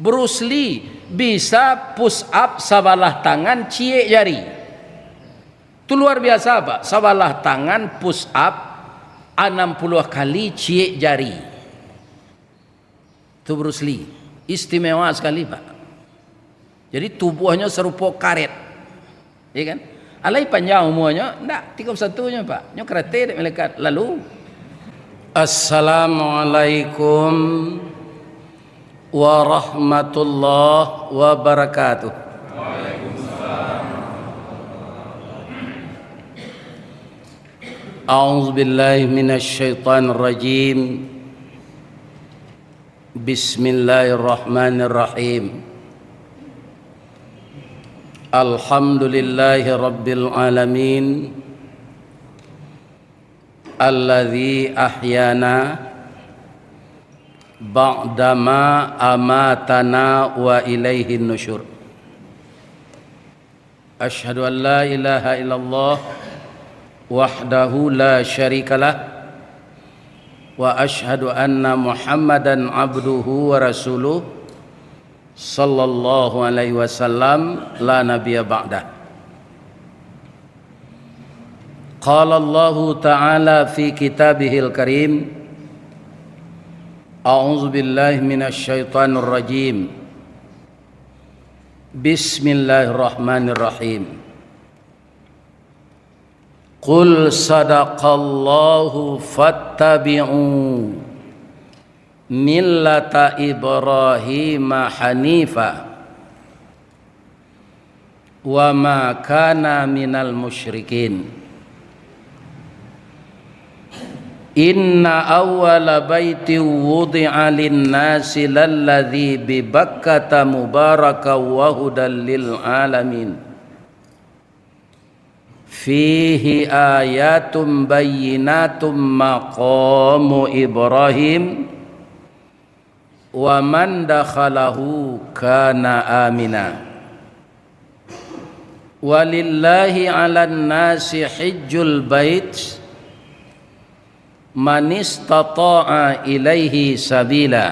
Bruce Lee bisa push up sebelah tangan cie jari. Itu luar biasa Pak. Sebelah tangan push up 60 kali cie jari. Itu Bruce Lee. Istimewa sekali Pak. Jadi tubuhnya serupa karet. Ya kan? Alai panjang umurnya? Enggak, 31-nya Pak. Nya kereta melekat. Lalu Assalamualaikum warahmatullahi wabarakatuh. A'udzu billahi minasy syaithanir rajim. Bismillahirrahmanirrahim. Alhamdulillahi rabbil alamin. Alladzi ahyana ba'dama amatana wa ilaihin nusyur. Asyhadu an la ilaha illallah wahdahu la syarikalah wa asyhadu anna Muhammadan abduhu wa rasuluh sallallahu alaihi wasallam la nabiyya ba'dah. Qala Allah Ta'ala fi kitabihil karim. A'udzu billahi minasy syaithanir rajim. Bismillahirrahmanirrahim. Qul sadaqallahu fattabi'u millata Ibrahim hanifa wa ma kana minal musyrikin. Inna awwala baiti wudi'a lin-nasi lalladzi bi Bakkata mubarakan wa hudan lil alamin. Fihi ayatun bayyinatun maqamu Ibrahim wa man dakhalahu kana amina. Walillahi 'alan nasi hajjul bait man istata'a ilaihi sabila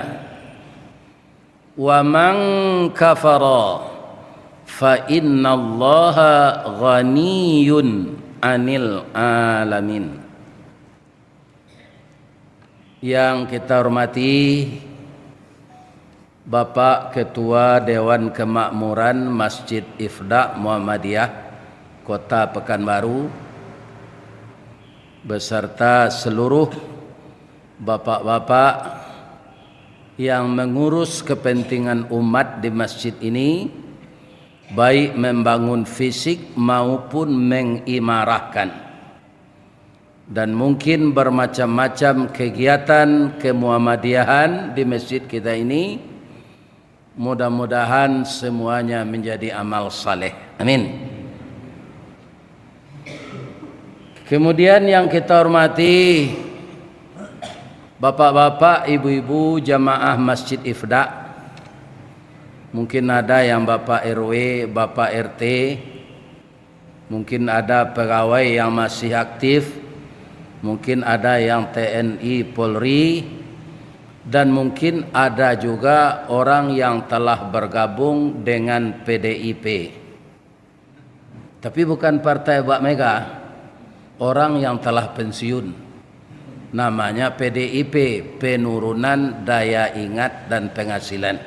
wa man kafara fa innallaha ghaniyun 'anil alamin. Yang kita hormati Bapak Ketua Dewan Kemakmuran Masjid Ifda Muhammadiyah Kota Pekanbaru beserta seluruh bapak-bapak yang mengurus kepentingan umat di masjid ini, baik membangun fisik maupun mengimarahkan, dan mungkin bermacam-macam kegiatan kemuhammadiyahan di masjid kita ini. Mudah-mudahan semuanya menjadi amal saleh. Amin. Kemudian yang kita hormati bapak-bapak, ibu-ibu jamaah Masjid Ifda. Mungkin ada yang Bapak RW, Bapak RT. Mungkin ada pegawai yang masih aktif. Mungkin ada yang TNI, Polri. Dan mungkin ada juga orang yang telah bergabung dengan PDIP. Tapi bukan partai Mbak Mega. Orang yang telah pensiun, namanya PDIP, Penurunan Daya Ingat dan Penghasilan.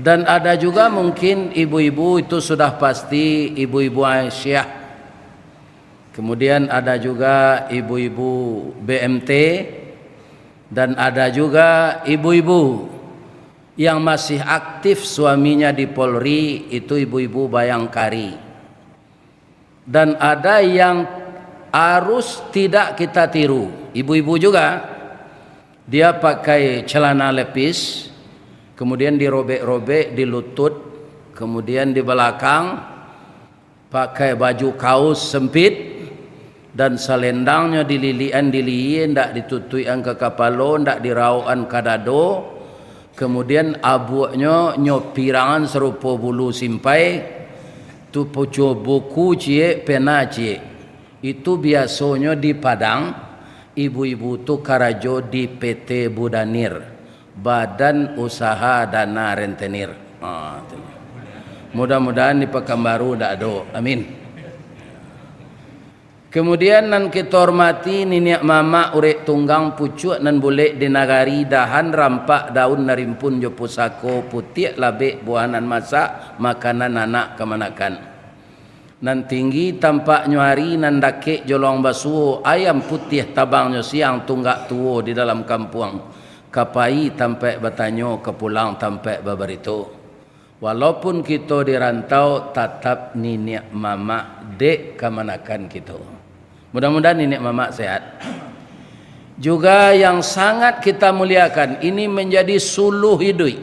Dan ada juga mungkin ibu-ibu, itu sudah pasti ibu-ibu Aisyah. Kemudian ada juga ibu-ibu BMT, dan ada juga ibu-ibu yang masih aktif suaminya di Polri, itu ibu-ibu Bayangkari. Dan ada yang harus tidak kita tiru, ibu-ibu juga. Dia pakai celana lepis, kemudian dirobek-robek di lutut, kemudian di belakang pakai baju kaos sempit, dan selendangnya dililian ndak ditutuian ke kapalo, ndak dirauan ke dado. Kemudian abuaknya nyopirangan serupa bulu simpai. Tu poco buku cie, pena cie. Itu biasanya di Padang, ibu-ibu tu karajo di PT Budanir, Badan Usaha Dana Rentenir. Mudah-mudahan di Pekanbaru dak ada. Amin. Kemudian nan kita hormati niniak mama urek tunggang pucuk nan boleh di nagari dahan rampak daun narimpun jo pusako putih labek buahan masak makanan anak kemanakan. Nan tinggi tampak nyuari nan dakek jolong basuo ayam putih tabangnya siang tunggak tuo di dalam kampung. Kapai tampak batanyo kepulang tampak babarito. Walaupun kita dirantau tetap niniak mama dek kemanakan kita. Mudah-mudahan nenek mama sehat. Juga yang sangat kita muliakan, ini menjadi suluh hidup.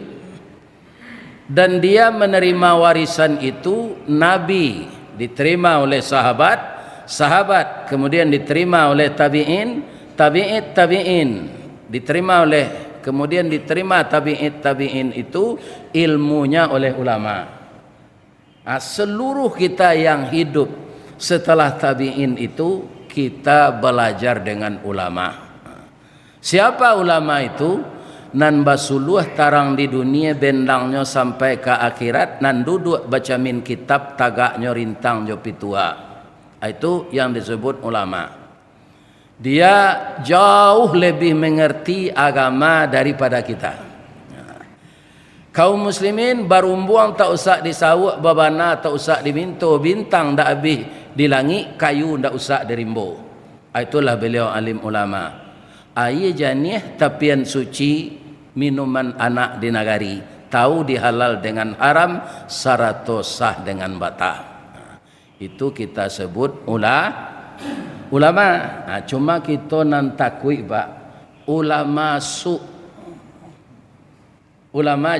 Dan dia menerima warisan itu, Nabi diterima oleh sahabat, kemudian diterima oleh tabi'in, diterima oleh, kemudian diterima tabi'in itu ilmunya oleh ulama. Seluruh kita yang hidup setelah tabi'in itu kita belajar dengan ulama. Siapa ulama itu? Nan basuluh tarang di dunia bendangnya sampai ke akhirat, nan duduk baca min kitab tagaknya rintang jo pitua. Itu yang disebut ulama. Dia jauh lebih mengerti agama daripada kita. Kaum muslimin barumbuang tak usah disawuk babana, tak usah diminto bintang dak habis di langit, kayu ndak usah dirimbo. Itulah beliau alim ulama. Aye janih tapian suci minuman anak di nagari, tahu dihalal dengan haram, sarato sah dengan bata. Itu kita sebut ulama. Cuma kita nan takui pak ulama ulama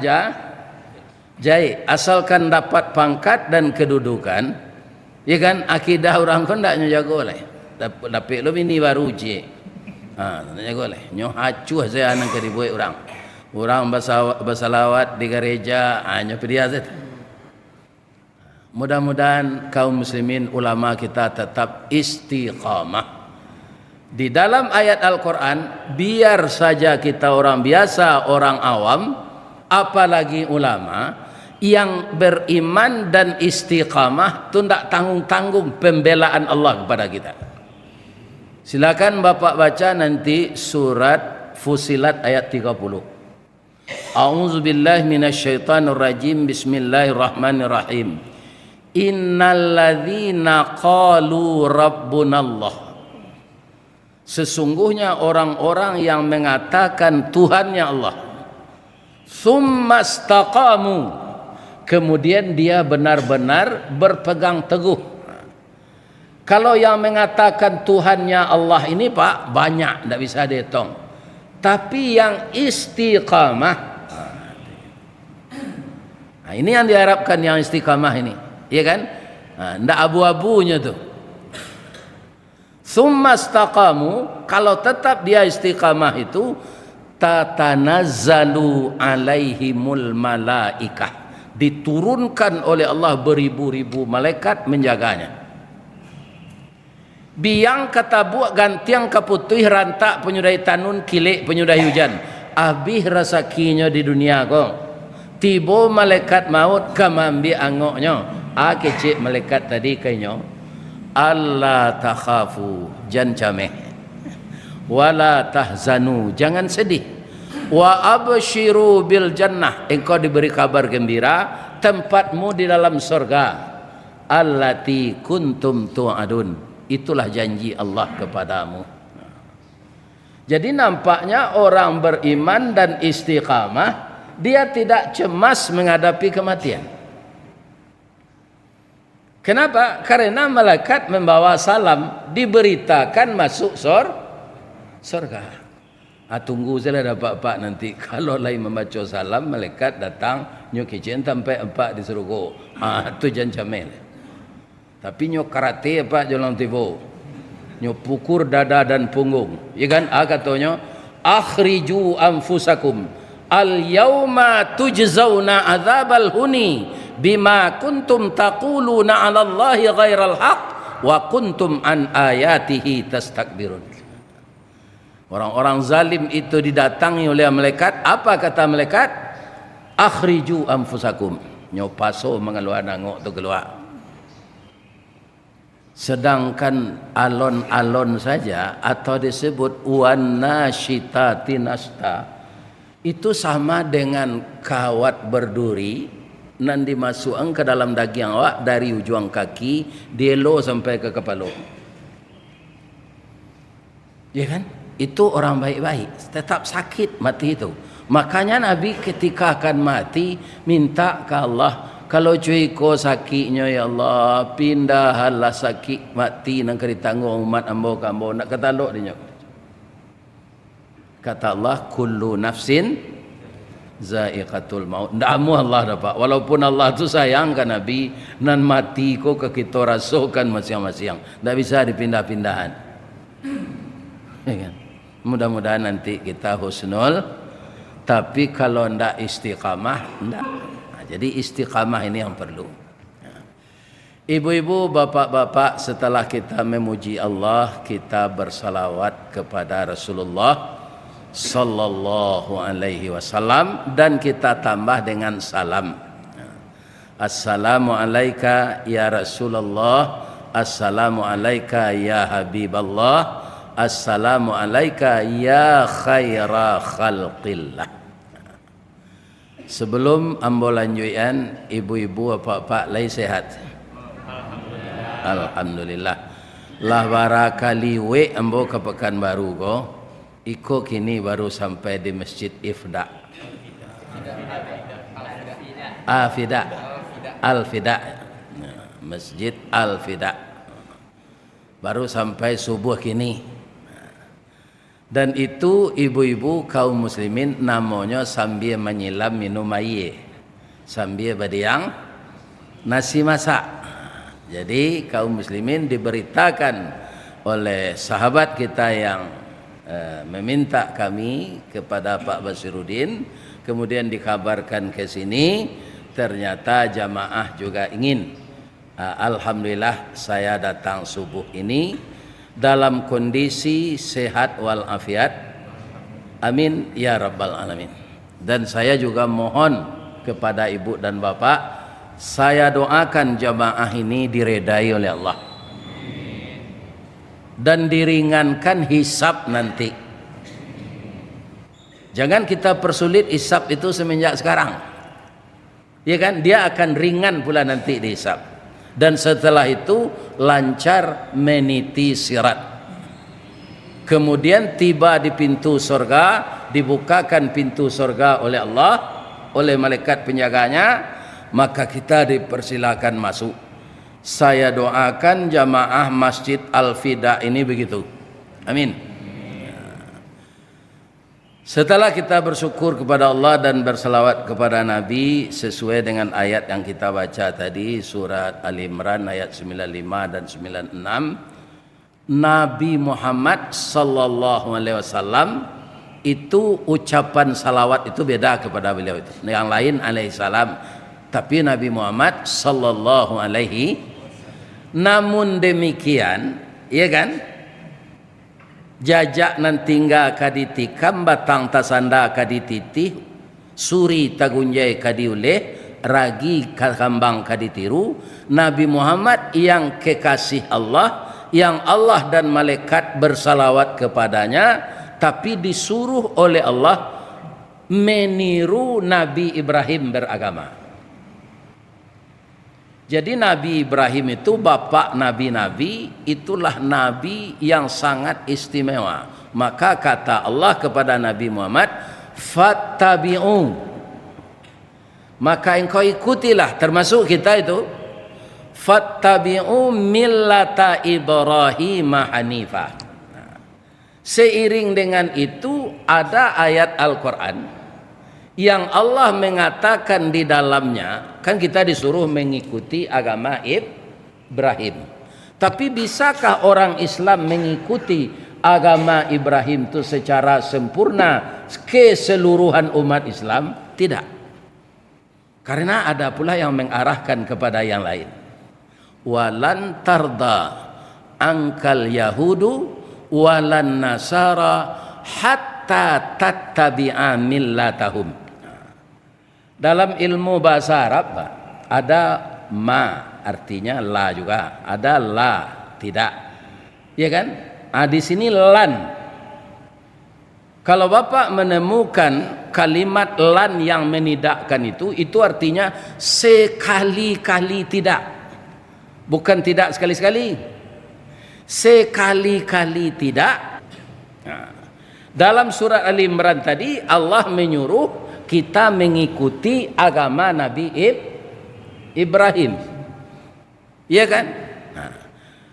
jai asalkan dapat pangkat dan kedudukan, ya kan, akidah orang kan tak jago lah. Dapat lo ini baru je, tak jago lah. Nyo hacuh saya anak keribuai orang bersalawat di gereja, hanya dia saja. Mudah-mudahan kaum muslimin ulama kita tetap istiqamah. Di dalam ayat Al-Quran, biar saja kita orang biasa, orang awam, apalagi ulama yang beriman dan istiqamah itu tidak tanggung-tanggung pembelaan Allah kepada kita. Silakan Bapak baca nanti surat Fusilat ayat 30. A'udzubillahi minasyaitonirrajim. Bismillahirrahmanirrahim. Innalladzina qalu rabbunallah. Sesungguhnya orang-orang yang mengatakan Tuhannya Allah, summa istaqamu, kemudian dia benar-benar berpegang teguh. Kalau yang mengatakan Tuhannya Allah ini pak banyak, tidak bisa dihitung. Tapi yang istiqamah, ini yang diharapkan, yang istiqamah ini, ya kan? Tidak abu-abunya tuh. Summa istaqamu, kalau tetap dia istiqamah itu, tatanazzalu alaihimul malaikah, diturunkan oleh Allah beribu-ribu malaikat menjaganya. Biang katabu gantiang kaputih rantak penyudai tanun kilik penyudai hujan. Abih rasakinya di dunia kok. Tibo malaikat maut kamambi angoknya. Kecik malaikat tadi kayaknya. Allah takhafu, jangan cameh. Wala tahzanu, jangan sedih. Wa abshiru bil jannah, engkau diberi kabar gembira tempatmu di dalam surga. Allati kuntum tu'adun, itulah janji Allah kepadamu. Jadi nampaknya orang beriman dan istiqamah, dia tidak cemas menghadapi kematian. Kenapa? Karena malaikat membawa salam, diberitakan masuk surga. Tunggu saya dapat pak nanti. Kalau lain membaca salam, malaikat datang nyukijen sampai empat di surga. Itu jangan camel. Tapi nyok karate apa jalan tibo. Nyok pukur dada dan punggung. Ya kan? Katanya akhriju anfusakum al yauma tujzauna adzabal huni bima kuntum taquluna 'ala Allahi ghairal haq wa kuntum an ayatihi tastakbirun. Orang-orang zalim itu didatangi oleh malaikat. Apa kata malaikat? Akhriju anfusakum. Nyopaso mengeluar nangok tu keluar. Sedangkan alon-alon saja atau disebut wanashitati nasta itu sama dengan kawat berduri nan dimasukkan ke dalam daging awak dari ujung kaki dielo sampai ke kepala. Ya kan? Itu orang baik-baik, tetap sakit mati itu. Makanya Nabi ketika akan mati minta ke Allah, kalau cuy ko sakitnya ya Allah, pindahlah sakit mati nang kari tanggung umat ambo kambo nak ketalok dia. Kata Allah, kullu nafsin zaiqatul maut. Ndamu Allah dapat. Walaupun Allah tu sayang kan Nabi, nan mati ko ke kita rasakan masing-masing. Ndak bisa dipindah-pindahan. Ya kan? Mudah-mudahan nanti kita husnul, tapi kalau ndak istiqamah ndak. Nah, jadi istiqamah ini yang perlu. Ibu-ibu, bapak-bapak, setelah kita memuji Allah, kita bersalawat kepada Rasulullah sallallahu alaihi wasallam dan kita tambah dengan salam. Assalamu alayka ya Rasulullah, assalamu alayka ya Habiballah, assalamu alayka ya khaira khalqillah. Sebelum ambo lanjutan, ibu-ibu bapak-bapak lai sehat. Alhamdulillah. Lah barakali we ambo ke Pekanbaru ko. Iko kini baru sampai di Masjid Ifda. Al-Fida. Al-Fida. Masjid Al-Fida. Baru sampai subuh kini. Dan itu ibu-ibu kaum muslimin namanya sambil menyilam minum air, sambil berdiam nasi masak. Jadi kaum muslimin diberitakan oleh sahabat kita yang meminta kami kepada Pak Basiruddin, kemudian dikabarkan ke sini, ternyata jamaah juga ingin. Alhamdulillah saya datang subuh ini dalam kondisi sehat walafiat. Amin ya rabbal alamin. Dan saya juga mohon kepada ibu dan bapak, saya doakan jamaah ini diredai oleh Allah dan diringankan hisab nanti. Jangan kita persulit hisab itu semenjak sekarang, ya kan? Dia akan ringan pula nanti dihisab, dan setelah itu lancar meniti sirat. Kemudian tiba di pintu surga, dibukakan pintu surga oleh Allah, oleh malaikat penjaganya, maka kita dipersilakan masuk. Saya doakan jamaah Masjid Al-Fida ini begitu. Amin. Setelah kita bersyukur kepada Allah dan berselawat kepada Nabi sesuai dengan ayat yang kita baca tadi, surat Ali Imran ayat 95 dan 96, Nabi Muhammad sallallahu alaihi wasallam itu ucapan salawat itu beda kepada beliau itu. Yang lain alaihi salam, tapi Nabi Muhammad sallallahu alaihi. Namun demikian, ya kan? Jajak nan tinggal kaditi kambatang tasanda kadititi suri tagunjai kadiuleh ragi kambang kaditiru. Nabi Muhammad yang kekasih Allah, yang Allah dan malaikat bersalawat kepadanya, tapi disuruh oleh Allah meniru Nabi Ibrahim beragama. Jadi Nabi Ibrahim itu bapak nabi-nabi, itulah nabi yang sangat istimewa. Maka kata Allah kepada Nabi Muhammad, fattabi'u, maka engkau ikutilah, termasuk kita itu, fattabi'u millata Ibrahim hanifah. Seiring dengan itu ada ayat Al-Quran yang Allah mengatakan di dalamnya, kan kita disuruh mengikuti agama Ibrahim. Tapi bisakah orang Islam mengikuti agama Ibrahim itu secara sempurna keseluruhan umat Islam? Tidak. Karena ada pula yang mengarahkan kepada yang lain. Walan tarda angkal yahudu walan nasara hatta tattabi'a millatahum. Dalam ilmu bahasa Arab Pak, ada ma artinya la juga, ada la tidak. Ya kan? Di sini lan. Kalau Bapak menemukan kalimat lan yang menidakkan itu artinya sekali-kali tidak. Bukan tidak sekali-sekali. Sekali-kali tidak. Dalam surat Ali Imran tadi Allah menyuruh kita mengikuti agama Nabi Ibrahim. Ya kan?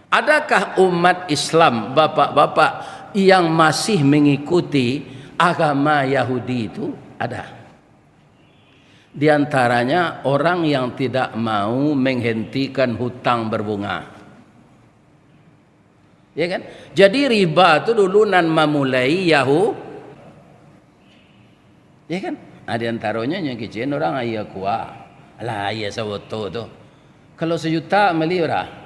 Adakah umat Islam Bapak-bapak yang masih mengikuti agama Yahudi itu? Ada. Di antaranya orang yang tidak mau menghentikan hutang berbunga. Ya kan? Jadi riba itu dulu nan memulai Yahudi. Ya kan? Di antaranya yang kecil orang ayah kuah. Alah ayah sawoto tu. Kalau sejuta beli berapa?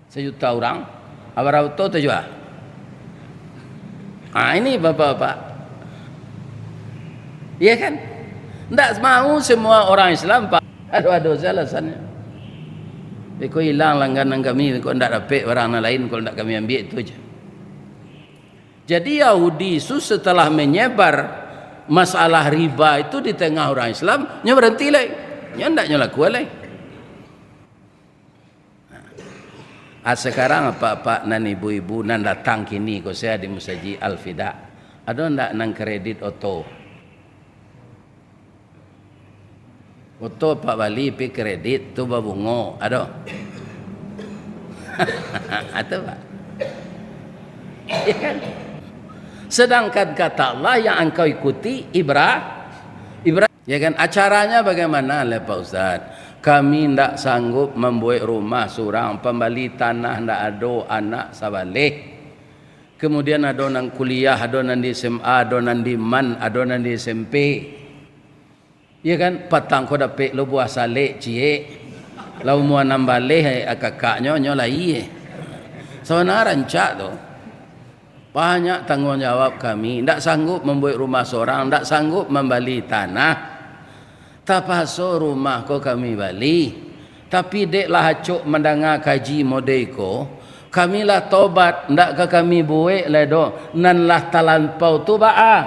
Sejuta orang. Apa auto tu juga? Ini bapak-bapak. Ya kan? Tak mau semua orang Islam Pak. Aduh alasannya. Kau hilang langganan kami, kau tak dapat barang lain, kau tak kami ambil itu aja. Jadi Yahudi itu setelah menyebar masalah riba itu di tengah orang Islam, nya berhenti lagi. Nya tak nyelaku lagi. Sekarang apa-apa nan ibu-ibu nan datang kini ko saya di Musaji Al-Fida. Ada ndak nang kredit oto? Oto Pak Bali pi kredit tu babungo. Ada? Ada Pak. Ya kan? Sedangkan kata Allah yang engkau ikuti Ibrahim. Ya kan? Acaranya bagaimana le Pak Ustaz? Kami tidak sanggup membuat rumah seorang, pembali tanah tidak ada anak sabalik. Kemudian ada nang kuliah, ada nang di SMA, ada nang di MAN, ada nang di SMP. Ya kan? Patang ko dapat lo buah salik cie. Lau mua nambale kakaknya nyolai. Sebenarnya rancak tu. Banyak tanggungjawab kami. Tidak sanggup membuat rumah seorang, tidak sanggup membeli tanah. Tapaso rumah ko kami bali. Tapi deklah hacuk mendengar kaji modeko. Kami lah tobat. Ndak ke kami buik lah do. Nan lah talampau tu ba'a.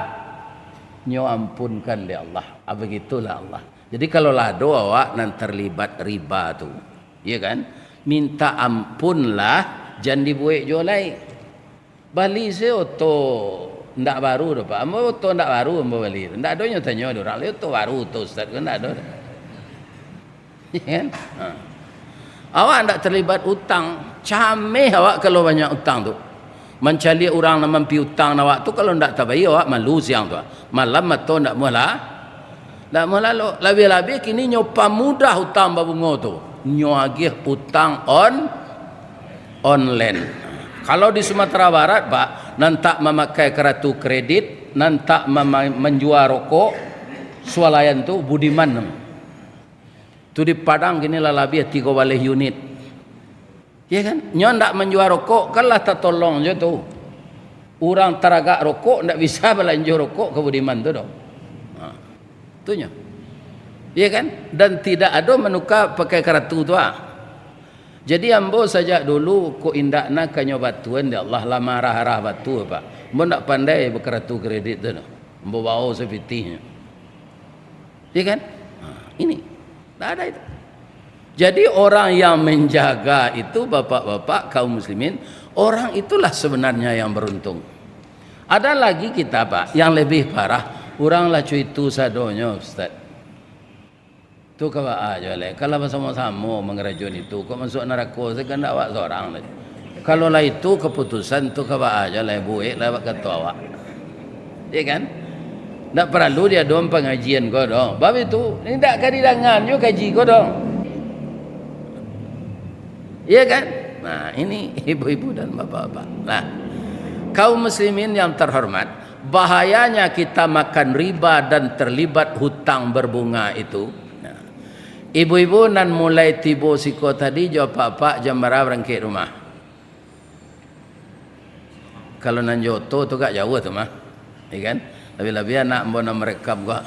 Nyo ampunkan le Allah. Begitulah Allah. Jadi kalau lah do awak nan terlibat riba tu. Ya kan? Minta ampunlah. Jangan dibuik jolai. Bali se oto. Ndak baru dah Pak. Ambo to ndak baru ambo beli. Ndak ada nyo tanya orang le to baru to Ustaz kan ndak ada. Ya kan? Awak ndak terlibat utang. Cameh awak kalau banyak utang tu. Mencari orang nak mampi utang awak tu kalau ndak tabai awak malu siang tu. Malam mato ndak mula. Ndak mula lo. Lebih-lebih kini nyo pamudah utang babungo tu. Nyo agih utang online. Kalau di Sumatera Barat Pak, nantak memakai kartu kredit, nantak menjual rokok, swalayan tu budiman. Tu di Padang kini lah lebih 3 balih unit. Ya kan? Nyo ndak menjual rokok, kan lah tak tolong je tu. Orang teragak rokok ndak bisa belanja rokok ke budiman tu dong. Tu nya. Ya kan? Dan tidak ada menukar pakai kartu tu Jadi ambo saja dulu ko indakna kanyo batuan ya Allah lah marah-marah batu Pak. Ambo ndak pandai berkartu kredit tu. Ambo bawa sepitihnya. Ya kan? Ini. Tak ada itu. Jadi orang yang menjaga itu bapak-bapak kaum muslimin, orang itulah sebenarnya yang beruntung. Ada lagi kita Pak yang lebih parah, orang lah cuitu sadonyo Ustaz. Tu kawa aja le. Kalau bersama-sama mengerajun itu, kok masuk neraka sekan awak seorang le. Kalau lah itu keputusan tu kawa aja le buik lewat ketua awak. Ya kan? Tak perlu dia dong pengajian kau dong. Bab itu, ini tak kadidangan juga kaji kau dong. Ya kan? Nah, ini ibu-ibu dan bapak-bapak. Nah, kaum muslimin yang terhormat, bahayanya kita makan riba dan terlibat hutang berbunga itu. Ibu-ibu nan mulai tibo siko tadi jawab pak jambara berangkit rumah. Kalau nan joto tu gak jauh tu mah. ya kan? Lebih-lebih anak mbona mereka gua.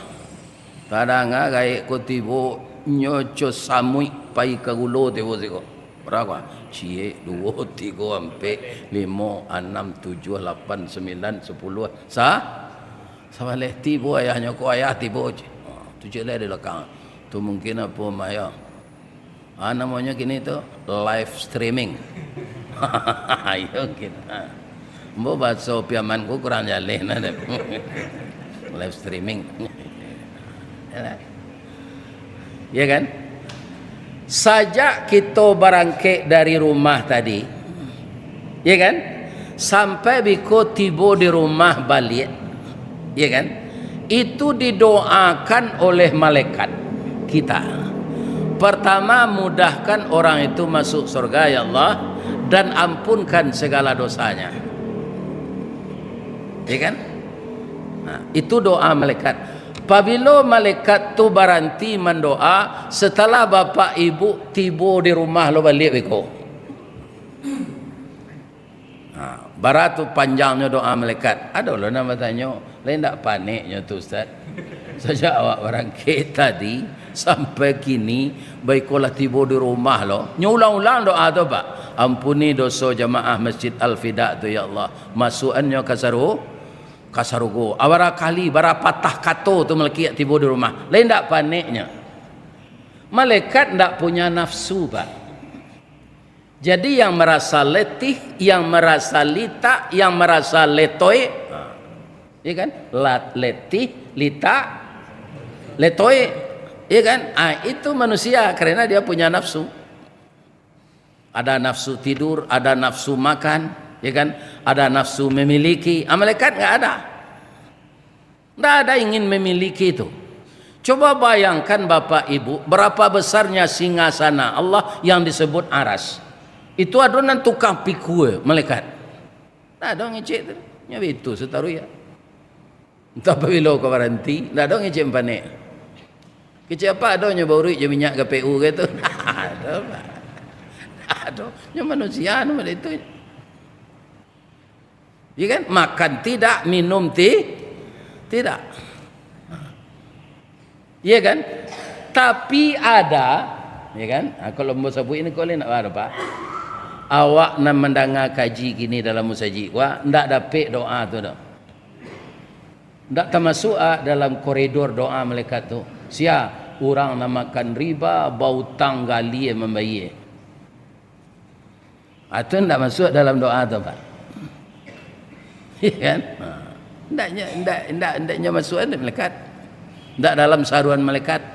Tada nga gay ko tibo nyocho samui pai kagulo tibo siko. Berapa? Cie, 2, 3, 4, 5, 6, 7, 8, 9, 10. Sama leh tibo ayahnya ko ayah tibo. Tu je leh di belakang. Tu mungkin apa maya. Namanya gini tu live streaming. Ayo kita. Mbo bahasa piaman ku kurang jaleh na deh. Live streaming. Ya kan? Sajak kita barangkit dari rumah tadi, ya kan? Sampai biko tiba di rumah balik, ya kan? Itu didoakan oleh malaikat kita. Pertama, mudahkan orang itu masuk surga ya Allah, dan ampunkan segala dosanya. Ya kan? Nah, itu doa malaikat. Apabila malaikat tu berhenti mendoa, setelah bapa ibu tiba di rumah lo balik beko. Nah, baratu panjangnya doa malaikat. Ada lo nama tanya, lain tak paniknya tu Ustaz. Sejak awak berangkit tadi sampai kini, baikolah tiba di rumah lo. Nyulang-ulang doa tu Pak. Ampuni dosa jamaah Masjid Al-Fida tu ya Allah. Masukannya kasarugo awara kali bara patah kato tu melaki tiba di rumah lain tak paniknya. Malaikat tak punya nafsu Pak. Jadi yang merasa letih, yang merasa lita, yang merasa letoy, ya kan? Letih, lita, letoy, ya kan? Itu manusia karena dia punya nafsu. Ada nafsu tidur, ada nafsu makan, ya kan? Ada nafsu memiliki. Malaikat enggak ada. Enggak ada ingin memiliki itu. Coba bayangkan Bapak Ibu, berapa besarnya singgasana Allah yang disebut aras. Itu adonan tukang pikul malaikat. Enggak ada ngecek tu. Nya itu setaru ya. Entah bila kau berhenti, enggak ada ngecek panik. Kecek apa adanya baru je minyak KPU gitu. Ada Pak. Ada. Nya manusia anu itu. Ya kan? Makan tidak, minum tidak. Ya kan? Tapi ada, ya kan? Kalau mau sebut ini kau nak ada Pak. Awak nak mendengar kaji gini dalam musajid, wah, ndak dapat doa tu dah. Ndak termasuk dalam koridor doa malaikat tu. Sia orang nak makan riba, bau tanggali membayar. Itu ndak masuk dalam doa tu Pak. Ya kan? Ndaknya masuk ada malaikat. Ndak dalam saruan malaikat.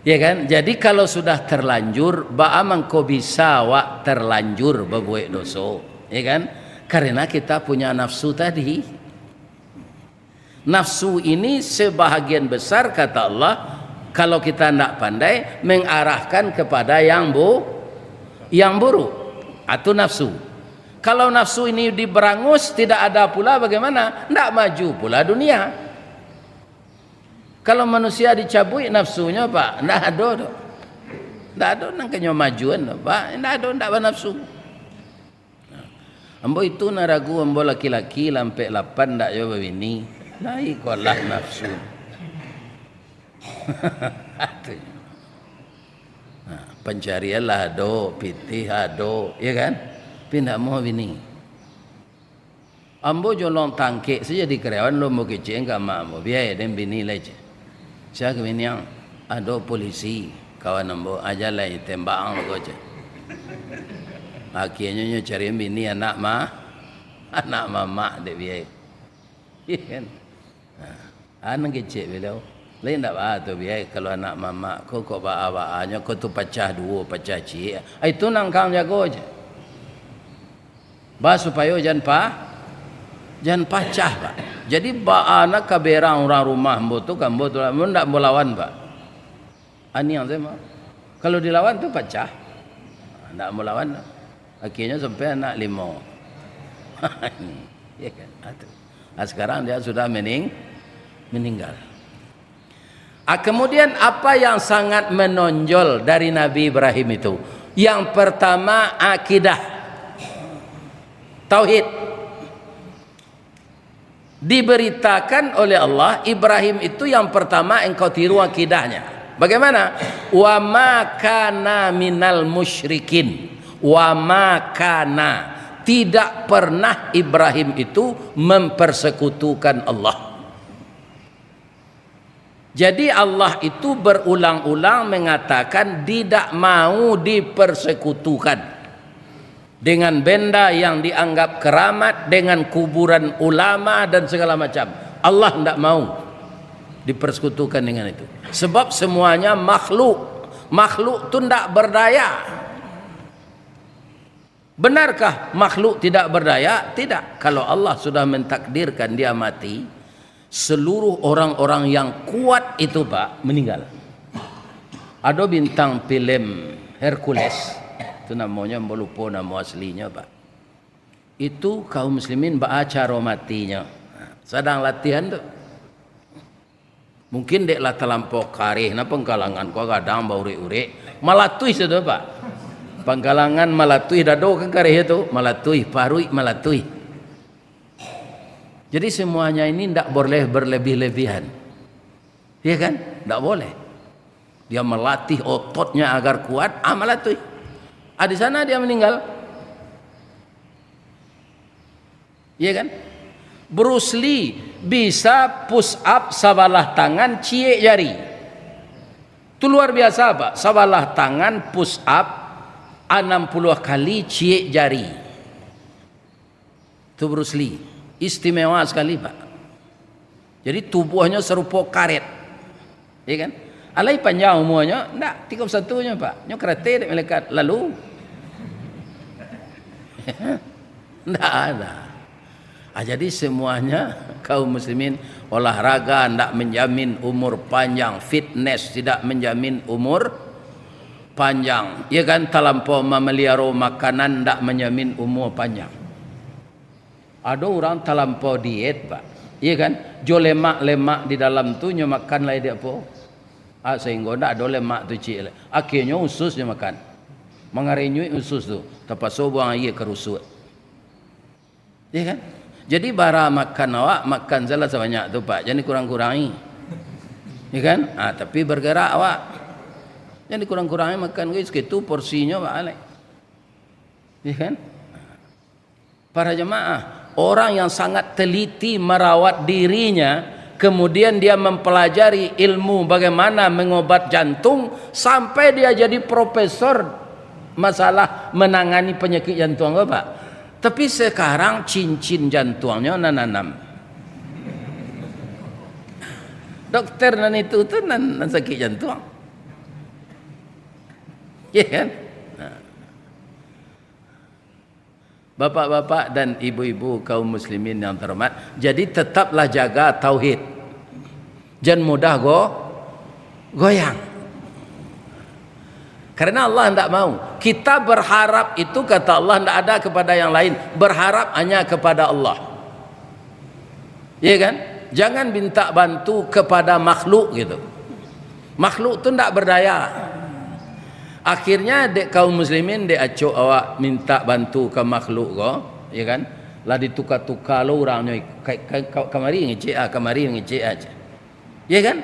Ya kan? Jadi kalau sudah terlanjur, ba'amang kau bisa wak terlanjur berbuat dosa. Ya kan? Karena kita punya nafsu tadi. Nafsu ini sebahagian besar kata Allah, kalau kita ndak pandai mengarahkan kepada yang buruk. Atau nafsu. Kalau nafsu ini diberangus, tidak ada pula bagaimana? Tidak maju pula dunia. Kalau manusia dicabui nafsunya Pak, tidak ada. Tidak ada, nangkanya majuan Pak. Tidak ada, tidak ada nafsu. Ambo itu naragu, ambo laki-laki lampai 8 tidak jauh begini. Lai kolah nafsu. Pencarian lah ada, pitih ada, ya kan? Pindah mau bini. Ambo jolong tangke saja di karyawan lo mau kecil enggak mau biaya dan bini lagi. Saya ke bini yang ada polisi kawan ambo aja lah tembak ang lo aja. Akhirnya nyo cari bini anak mama dek biaya. Kan? Anak kecil beliau. Lain tak apa tu biaya kalau anak mama kau bawa-bawanya kau tu pecah 2 pecah cik. Itu nangkang jago aja. Supaya jangan pacah Pak. Jadi anak kaberang orang rumah mbo tu kan mbo tu ndak mau lawan Pak. Ani yang saya mau. Kalau dilawan tu pecah. Ndak mau lawan. Akhirnya sampai anak 5. Ya kan? Sekarang dia sudah meninggal. Kemudian apa yang sangat menonjol dari Nabi Ibrahim itu? Yang pertama akidah. Tauhid. diberitakan oleh Allah, Ibrahim itu yang pertama engkau tiru akidahnya. Bagaimana? Wa ma kana minal musyrikin. Wa ma kana, tidak pernah Ibrahim itu mempersekutukan Allah. Jadi Allah itu berulang-ulang mengatakan tidak mau dipersekutukan dengan benda yang dianggap keramat, dengan kuburan ulama dan segala macam. Allah tidak mau dipersekutukan dengan itu. Sebab semuanya makhluk. Makhluk itu tidak berdaya. Benarkah makhluk tidak berdaya? Tidak. Kalau Allah sudah mentakdirkan dia mati, seluruh orang-orang yang kuat itu Pak meninggal. Ada bintang film Hercules, itu namanya lupa nama aslinya Pak. Itu kaum muslimin baca matinya. Sedang latihan tuh. Mungkin dek lah terlampau karih, na pengkalangan kau kadang bau uri-uri, malatui sudah Pak. Pengkalangan malatui dado kan karih itu, malatui parui malatui. Jadi semuanya ini tidak boleh berlebih-lebihan, ya kan? Tidak boleh. Dia melatih ototnya agar kuat, malatui. Di sana dia meninggal, ya kan? Bruce Lee bisa push up sebelah tangan cie jari. Itu luar biasa Pak. Sebelah tangan push up 60 kali cie jari. Itu Bruce Lee. Istimewa sekali Pak. Jadi tubuhnya serupa karet, ya kan? Alai panjang umurnya, enggak 31-nya Pak. Nyo kereta dek melekat lalu. Enggak ada. Jadi semuanya kaum muslimin, olahraga tidak menjamin umur panjang, fitness tidak menjamin umur panjang, ya kan? Terlampau memelihara makanan tidak menjamin umur panjang. Ada orang terlampau diet Pak, ya kan? Jo lemak-lemak di dalam tu nyo makan lah dia apa? Sehingga tidak ada lemak tu cik. Akhirnya usus dia makan, mengarenyui usus tu, terpaksa buang air kerusut, ya kan? Jadi bara makan awak makan salah sebanyak tu Pak, jangan kurang-kurangi, ya kan? Tapi bergerak awak, jangan kurang-kurangi makan guys, itu porsinya Pak Alek, ya kan? Para jemaah, orang yang sangat teliti merawat dirinya, kemudian dia mempelajari ilmu bagaimana mengobat jantung sampai dia jadi profesor masalah menangani penyakit jantung Pak. Tapi sekarang cincin jantungnya nanam. Dokter nan itu tuh nan sakit jantung, ya kan? Bapak-bapak dan ibu-ibu kaum muslimin yang terhormat, jadi tetaplah jaga tauhid. Jangan mudah goyang. Karena Allah tidak mau. Kita berharap itu kata Allah tidak ada kepada yang lain. Berharap hanya kepada Allah. Ya kan? Jangan minta bantu kepada makhluk gitu. Makhluk itu tidak berdaya. Akhirnya dek kaum muslimin dek acok awak minta bantu ke makhluk ya kan? Lah ditukar-tukar lo orangnya kamari ngecek kamari ngecek aja. Ya kan?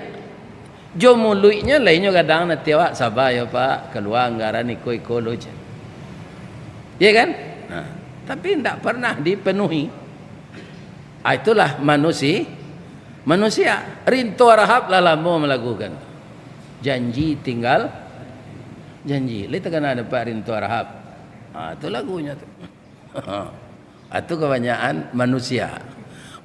Jo mulutnya lainnya kadang nanti awak sabar ya Pak, keluar anggaran iko lo je. Ya kan? Tapi tidak pernah dipenuhi. Itulah manusia. Rintu rahab lah lama melakukan. Janji tinggal janji. Lihat kan ada Pak rintu rahab. Itu lagunya tu. Itu kebanyakan manusia.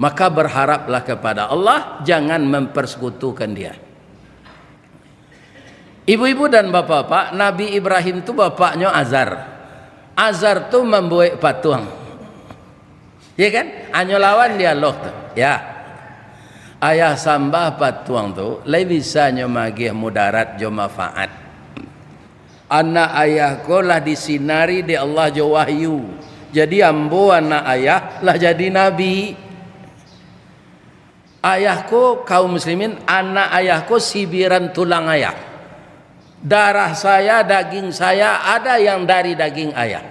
Maka berharaplah kepada Allah, jangan mempersekutukan dia. Ibu-ibu dan bapak-bapak, Nabi Ibrahim tu bapaknya Azar. Azar tu membuat patung, ya kan? Hanya lawan dialog tu, ya. Ayah sambah patung tu, lebih bisa nyomagih mudarat jo manfaat. Anak ayahku lah disinari di Allah jo wahyu. Jadi ambo anak ayah lah jadi nabi. Ayahku kaum muslimin, anak ayahku sibiran tulang ayah. Darah saya, daging saya ada yang dari daging ayah.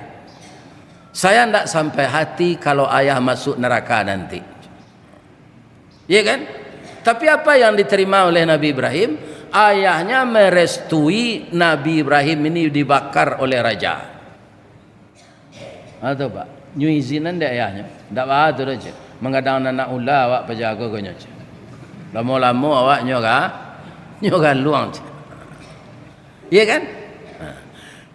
Saya tidak sampai hati kalau ayah masuk neraka nanti. Ya kan? Tapi apa yang diterima oleh Nabi Ibrahim? Ayahnya merestui Nabi Ibrahim ini dibakar oleh raja. Atau Pak, nyu izinan dia ayahnya. Tak apa tu aja. Mengadang anak ulah awak penjaga gonyo. Lama-lama awak nyoga luang. Ya kan?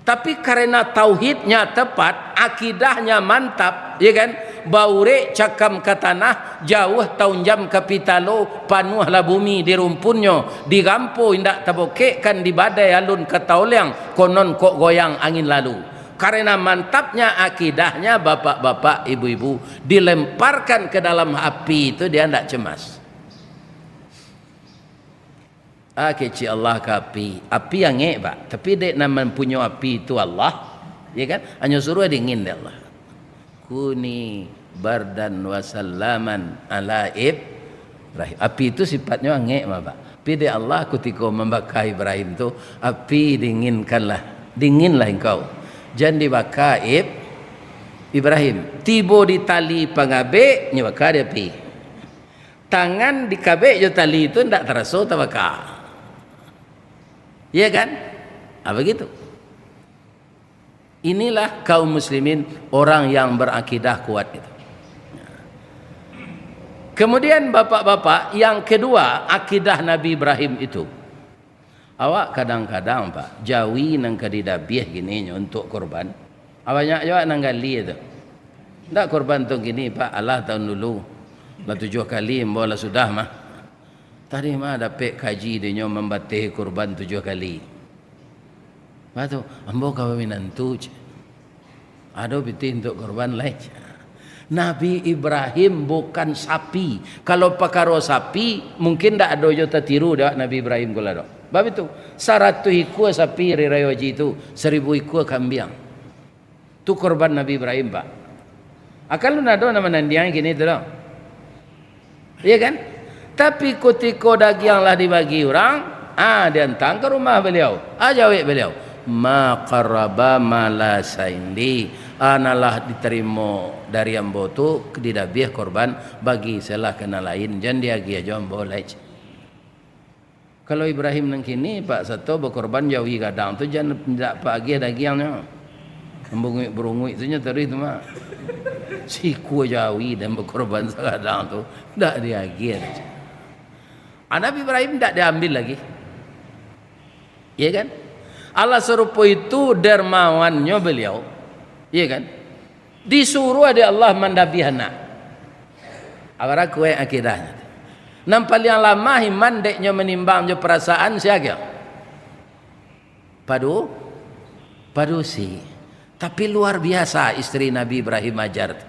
Tapi karena tauhidnya tepat, akidahnya mantap, ya kan? Baure cakam ke tanah, jauh tahun jam ke pitalo, panuhlah bumi di rumpunnya, di gampo indak tabokek kan di badai alun ke tauliang, konon kok goyang angin lalu. Karena mantapnya akidahnya bapak-bapak, ibu-ibu, dilemparkan ke dalam api itu dia tidak cemas. Kecil Allah ke api yang Pak, tapi dek nama punya api itu Allah, ya kan? Hanya suruh dingin deh Allah. Kuni bardan wasallaman ala Ibrahim. Api itu sifatnya angin Pak. Tapi dek Allah ketika membakar Ibrahim itu api dinginlah engkau. Jangan dibakar Ibrahim. Tibo di tali pangabe nyabakar dia api. Tangan di kabe je tali itu tidak terasa terbakar. Ya kan? Begitu. Inilah kaum muslimin, orang yang berakidah kuat itu. Kemudian bapak-bapak, yang kedua akidah Nabi Ibrahim itu. Awak kadang-kadang Pak, jawi nang kadidabiah gini untuk korban. Awaknya awak nang gali itu. Ndak korban tu gini Pak, Allah tahun dulu. Lah 7 kali mbola sudah mah. Tadi mah dapat kaji dia membatih kurban 7 kali. Batu, ambo kawinan tu. Ada biti untuk kurban lain. Nabi Ibrahim bukan sapi. Kalau pakaro sapi, mungkin tak ada jo tertiru dak Nabi Ibrahim kula dok. Bab itu 100 ekor sapi rirayo haji itu, 1000 ekor kambing. Tu kurban Nabi Ibrahim Pak. Akal lu nado nama nandiang gini tu dok. Iya kan? Tapi ketika daging lah dibagi orang, dia hantar ke rumah beliau. Jawab beliau, ma qaraba ma la saindi, analah diterima dari ambo tu didabiah korban bagi salah kena lain, jangan dia gia jom boleh. Kalau Ibrahim nang kini Pak satu berkorban jawi kadang tu jangan tidak pagi dagingnya. Berungui tu nya tadi tu mah. Si ku jawi dan berkorban kadang tu tak dia gia. Nabi Ibrahim tidak diambil lagi. Ya kan? Allah serupa itu dermawannya beliau. Ya kan? Disuruh ada Allah mendabi anak. Awara kue akidahnya. Nampak yang lama iman deknya menimbang je perasaan siaga. Padu si. Tapi luar biasa istri Nabi Ibrahim Hajar.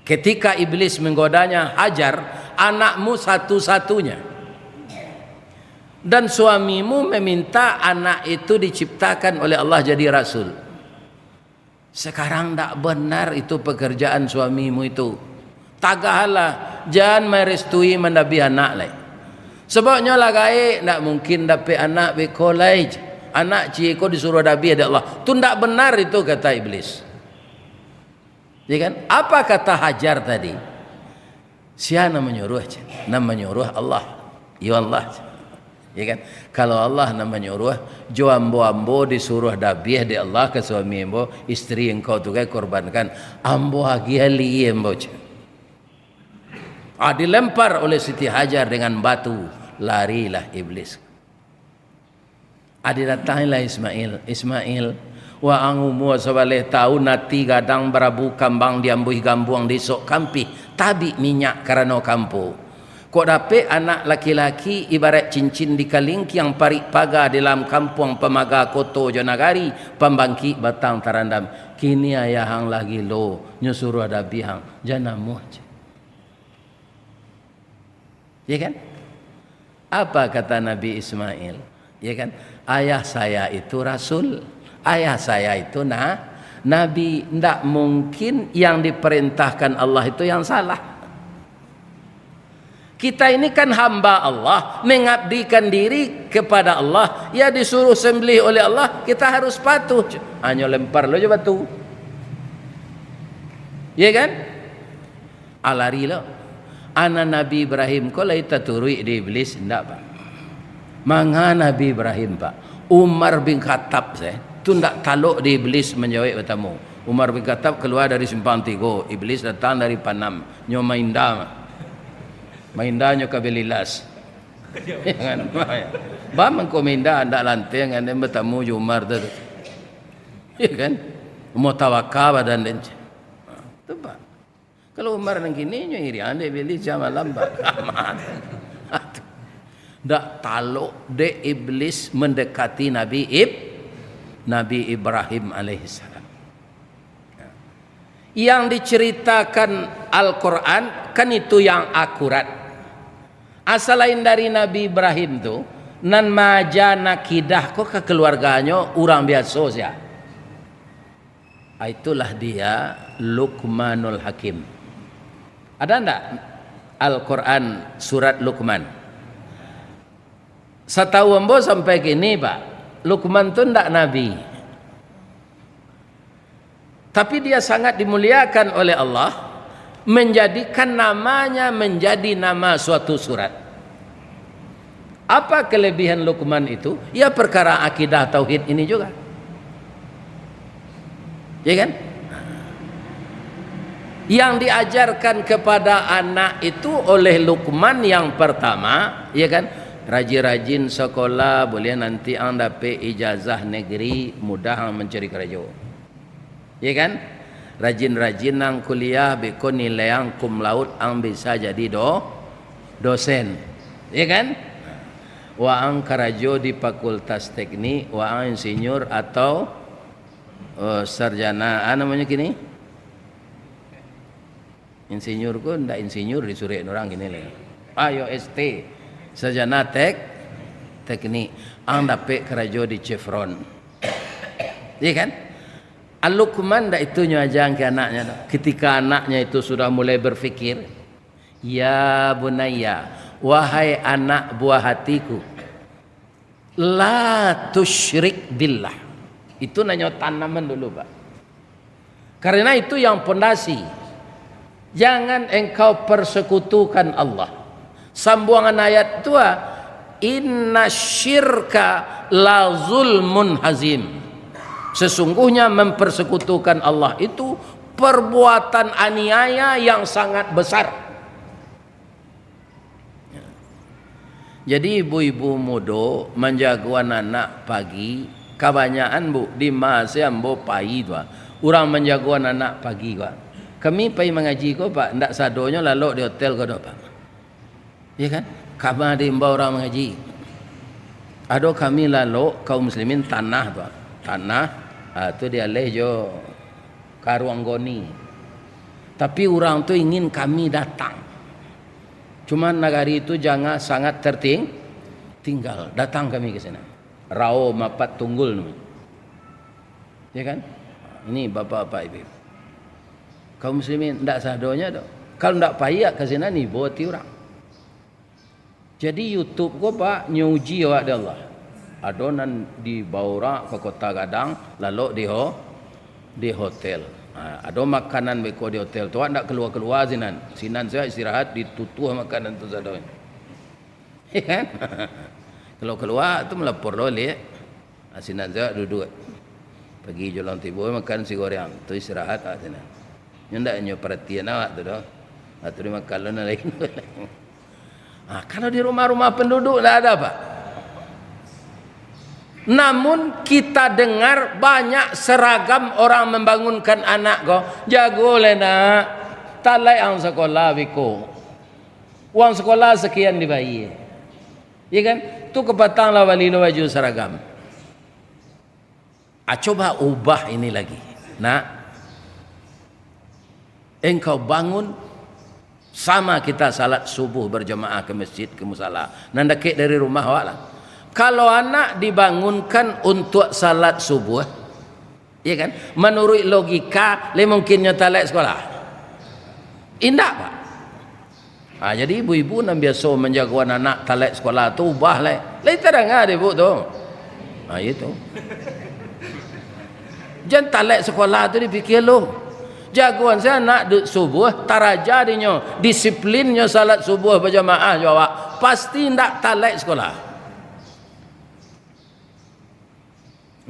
Ketika iblis menggodanya, Hajar, anakmu satu-satunya. Dan suamimu meminta anak itu diciptakan oleh Allah jadi rasul. Sekarang tak benar itu pekerjaan suamimu itu. Tagahalah, jangan merestui mendabi anak lain. Sebabnya lah gaib, tak mungkin dapat anak bekolai. Anak ciko disuruh dabi ada Allah. Itu tak benar itu kata iblis. Ya kan? Apa kata Hajar tadi? Siapa menyuruh? Nama menyuruh Allah. Ya Allah. Ya kan? Kalau Allah nama nyuruh, jo ambo disuruh dabiah di Allah ke suami ambo, istri engkau tu kan korbankan, ambo hagiali ambo. Dilempar oleh Siti Hajar dengan batu, larilah iblis. Datanglah Ismail, wa angumu sabaleh tahu nati gadang berabu kambang diambuh gambuang disok kampi, tabi minyak karena kampu. Kok dapat anak laki-laki ibarat cincin di kalingki yang parik pagar dalam kampung pemaga koto jonagari pembangki batang tarandam. Kini ayah hang lagi lo nyuruh ada bihang janamu aja. Ya kan? Apa kata Nabi Ismail? Ya kan? Ayah saya itu rasul, ayah saya itu nabi. Tidak mungkin yang diperintahkan Allah itu yang salah. Kita ini kan hamba Allah, mengabdikan diri kepada Allah. Ya disuruh sembelih oleh Allah, kita harus patuh. Hanya lempar lo je batu. Ya kan? Alari lo. Ana Nabi Ibrahim ko lai taturui di iblis ndak Pak. Manga Nabi Ibrahim Pak. Umar bin Khattab tu ndak taluk di iblis menjawab bertamu. Umar bin Khattab keluar dari simpang 3, iblis datang dari Panam. Nyo mainda. Mainda nyo kabelilas. Jangan. Ba mengko mainda ndak lantai ngan bertamu jo Umar tu. Ya kan? Mau tawakal badan den. Tu Pak. Kalau Umar nang gini nyo iri ande iblis jam lambat. Amat. Ndak taluk de iblis mendekati Nabi Ibrahim alaihissalam. Yang diceritakan Al-Quran kan itu yang akurat. Asal lain dari Nabi Ibrahim tu nan maja nakidah kok ke keluarganya orang biasa saja. Itulah dia Luqmanul Hakim. Ada ndak Al-Quran surat Luqman? Setahu ambo sampai kini Pak, Luqman tu ndak nabi. Tapi dia sangat dimuliakan oleh Allah, menjadikan namanya menjadi nama suatu surat. Apa kelebihan Luqman itu? Ya perkara akidah tauhid ini juga. Ya kan? Yang diajarkan kepada anak itu oleh Luqman yang pertama, ya kan? Rajin-rajin sekolah, boleh nanti ang dapat ijazah negeri, mudah mencari kerja. Ya kan? Rajin-rajin nang kuliah beko nilai ang cum laude ang bisa jadi dosen. Ya kan? Wa ang karajo di fakultas teknik, wa ang insinyur atau sarjana namanya gini. Insinyur ku ndak insinyur disuruh orang gini lah. Ayo ST sarjana teknik ang dapat karajo di Chevron. Ya kan? Al-Luqman dah itu nyajang ke anaknya. Ketika anaknya itu sudah mulai berfikir, ya bunayya, wahai anak buah hatiku, la tusyrik billah. Itu nanya tanaman dulu Pak. Karena itu yang pondasi. Jangan engkau persekutukan Allah. Sambungan ayat itu, inna syirka la zulmun hazim. Sesungguhnya mempersekutukan Allah itu perbuatan aniaya yang sangat besar. Jadi ibu-ibu muda menjagoan anak pagi, kebanyakan Bu di masa ambo pagi tu. Orang menjagoan anak pagi tu. Kami pergi mengaji ko Pak, ndak sadonya lalu di hotel ko Pak. Ya kan? Kami di mbau orang mengaji. Ado kami lalu kaum muslimin tanah tu. Tanah itu dia lejo karuanggoni. Tapi orang tu ingin kami datang. Cuma negari itu jangan sangat tinggal. Datang kami ke sana. Rao mapat tunggul namanya. Ya kan? Ini bapak-bapak ibu. Kaum muslimin ndak sadonya tu. Kalau ndak payah ke sana ni boti orang. Jadi YouTube ko Pak nyuji awak Allah. Adonan di Baura ke Kota Gadang, lalu di hotel. Ada makanan beko di hotel. Tuan nak keluar sinan. Sinan saya istirahat ditutuh makanan tu sadonya. Ya kan? Kalau keluar tu melapor boleh. Sinan saya duduk. Pergi jalan tiba makan si goreng. Tu istirahat sinan. Ndak nyo perhatian awak tu dah. Tu makan lain. Kalau di rumah-rumah penduduk tak ada Pak. Namun kita dengar banyak seragam orang membangunkan anak ko. Jago le nak. Talai ang sekolah biko. Uang sekolah sekian dibayar. Ya kan? Tu kepatanglah wali lo baju seragam. Coba ubah ini lagi. Nak. Engkau bangun sama kita salat subuh berjemaah ke masjid ke musala. Nanda kek dari rumah awak lah. Kalau anak dibangunkan untuk salat subuh, ya kan? Menurut logika, le mungkinnya talak sekolah. Indah Pak. Jadi ibu-ibu yang biasa menjaga anak talak sekolah tu ubah le. Le terang ada ibu tu. Itu. Jangan talak sekolah tu dipikir lo. Jagoan saya nak subuh taraja dinyo, disiplinnya salat subuh berjamaah jawab. Pasti ndak talek sekolah.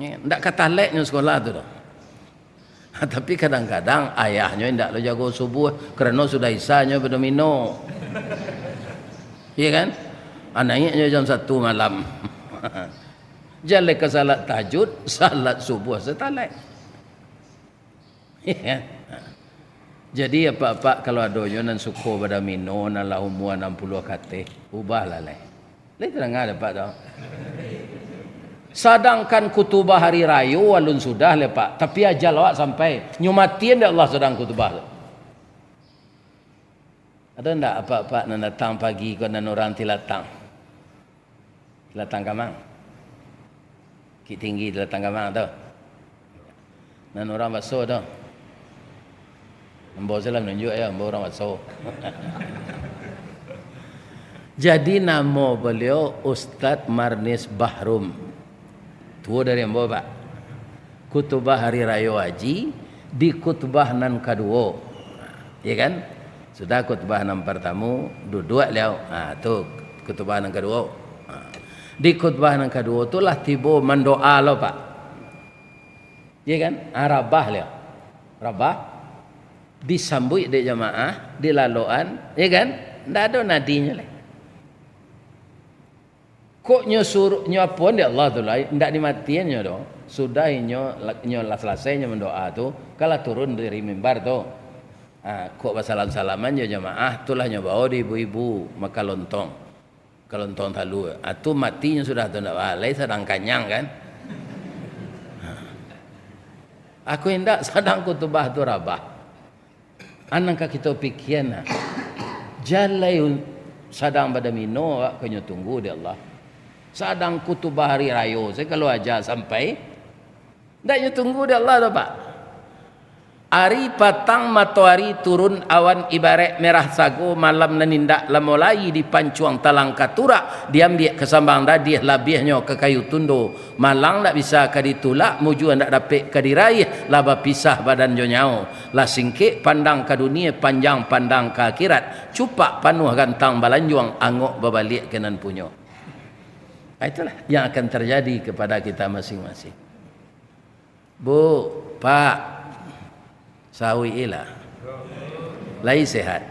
Ndak kataleknya sekolah tu dah. Tapi kadang-kadang ayahnya ndak lo jago subuh kerana sudah isanya berdomino. Iya kan? Anaknya jam 1 malam. Jalan ke salat tahajud, salat subuh setalek. Iya. Jadi apa-apa kalau adonyo nan suko pada mino nan la umur 60 kate, ubahlah leh. Leh terang ada pak dah. Sedangkan kutubah hari raya walun sudah le pak, tapi ajal awak sampai nyumatiin dia Allah sedang kutubah. Ada ndak apa-apa nan datang pagi kau nan orang tilatang. Tilatang kamang. Ki tinggi tilatang kamang tu. Nan orang baso tu. Ambo saya menunjuk ya, ambo orang baso. Jadi nama beliau Ustadz Marnis Bahrum. Tua dari ambo pak. Kutubah hari raya haji di kutubah nan kedua. Ya kan? Sudah kutubah nan pertama duduk liau. Tu kutubah nan kedua. Di kutubah nan kedua tu lah tiba mendoa lo pak. Ya kan? Rabah liau. Rabah disambut di jamaah, di laluan, ya kan? Ndak ada nadinya lah. Kok nyuruh nyapun dia Allah tu lah, ndak dimatiannya doh. Sudah nyo lah selesainya mendoa tu, kalau turun dari mimbar tu, kok salam-salaman je jamaah, tulah nyo bawa di ibu-ibu maka lontong, kelontong talu. Tu matinya sudah tu ndak balai sedang kanyang kan? Aku hendak sedang kutubah tu rabah. Anangka kita pikiran jalai sadang pada mino kena tunggu dia Allah. Sadang kutubah hari raya saya kalau aja sampai ndak tunggu dia Allah tu pak. Hari patang matahari turun awan ibarat merah sago malam nanindak lamolai di pancuang talang katura diambil kesambang dadih labihnya ke kayu tundo malang ndak bisa kaditulak muju ndak dapat kadiraih laba pisah badan jo nyau la singkik pandang ke dunia panjang pandang ke akhirat cupak panuh gantang balanjuang angok babalik kenan punyo. Itulah yang akan terjadi kepada kita masing-masing. Bu, Pak, sawi ilah lai sehat.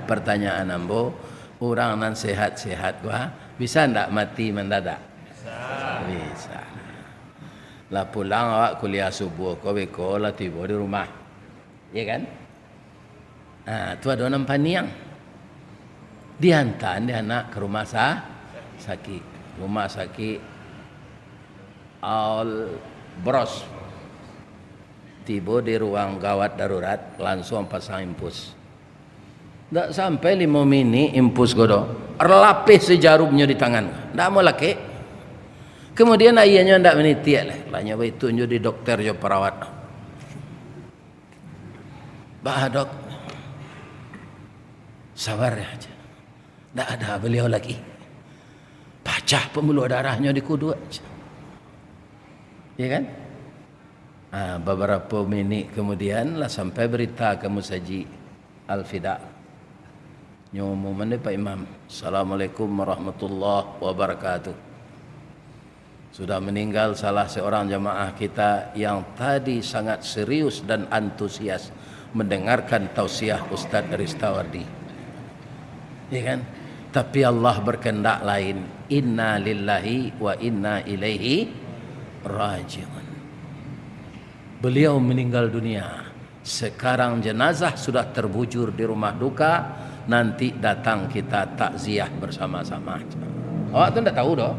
Pertanyaan ambo, orang nan sehat-sehat gua bisa ndak mati mendadak? Bisa. Lah pulang awak kuliah subuh kau beko lah tiba di rumah. Ya kan? Tu ada orang paniang. Dihantar dia anak ke rumah sakit. Rumah sakit Al Bros. Tiba di ruang gawat darurat langsung pasang impus. Tak sampai 5 minit impus godo. Lapis sejarumnya di tangan. Tak mau laki. Kemudian ayahnya tak meniti lah. Lanya baik tunjuk di dokter jo perawat. Bah dok. Sabar aja. Tak ada beliau lagi. Pecah pembuluh darahnya di kudu aja. Ya kan? Beberapa minit kemudian lah sampai berita ke Musaji Al-Fida. Nyumuman Pak Imam, Assalamualaikum warahmatullahi wabarakatuh. Sudah meninggal salah seorang jamaah kita yang tadi sangat serius dan antusias mendengarkan tausiah Ustaz Ristawardi. Ya kan? Tapi Allah berkehendak lain. Inna lillahi wa inna ilaihi raji'un. Beliau meninggal dunia. Sekarang jenazah sudah terbujur di rumah duka. Nanti datang kita takziah bersama-sama. Awak tu tak tahu dah.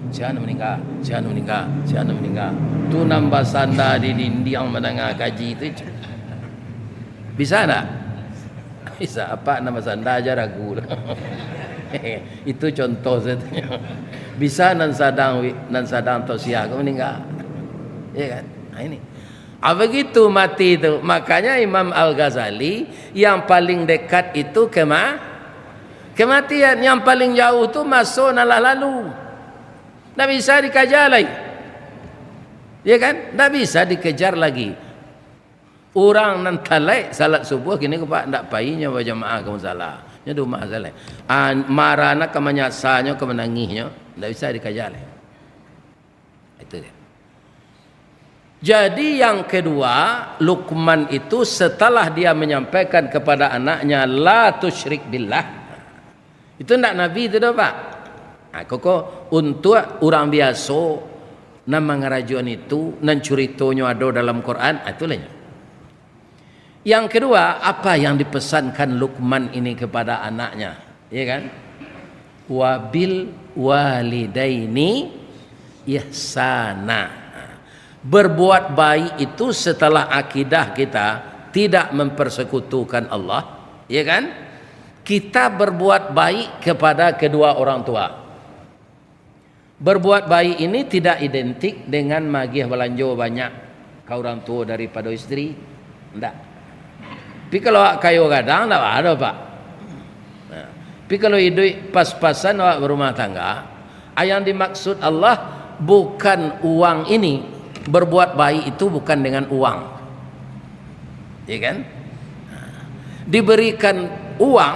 Siapa meninggal, siapa meninggal, siapa meninggal. Tu nambah sanda di dinding menengah gaji tu. Bisa tak? Bisa. Apa nama sanda aja ragu. Itu contoh saja. Bisa nan sadang tausiah kau meninggal. Ya kan? Nah, ini. Begitu mati itu. Makanya Imam Al-Ghazali yang paling dekat itu kematian. Yang paling jauh itu masuk nalah lalu. Tak bisa dikejar lagi. Ya kan? Tak bisa dikejar lagi. Orang nan talai salat subuh kini kepak ndak painya berjamaah ke musala. Nya di rumah salat. Marana ke menyasanya ke menangisnya ndak bisa dikajal. Itu dia. Jadi yang kedua, Luqman itu setelah dia menyampaikan kepada anaknya la tusyrik billah. Itu ndak nabi itu dah Pak. Koko untuk orang biasa nama ngarajuan itu nan curitonyo ada dalam Quran itulah. Yang kedua, apa yang dipesankan Luqman ini kepada anaknya, ya kan? Wabil walidaini ihsana. Berbuat baik itu setelah akidah kita tidak mempersekutukan Allah, ya kan? Kita berbuat baik kepada kedua orang tua. Berbuat baik ini tidak identik dengan magih belanja banyak ke orang tua daripada istri, enggak. Tapi kalau kayu gadang enggak ada Pak. Nah, tapi kalau hidup pas-pasan awak berumah tangga, yang dimaksud Allah bukan uang ini. Berbuat baik itu bukan dengan uang, ya kan? Diberikan uang,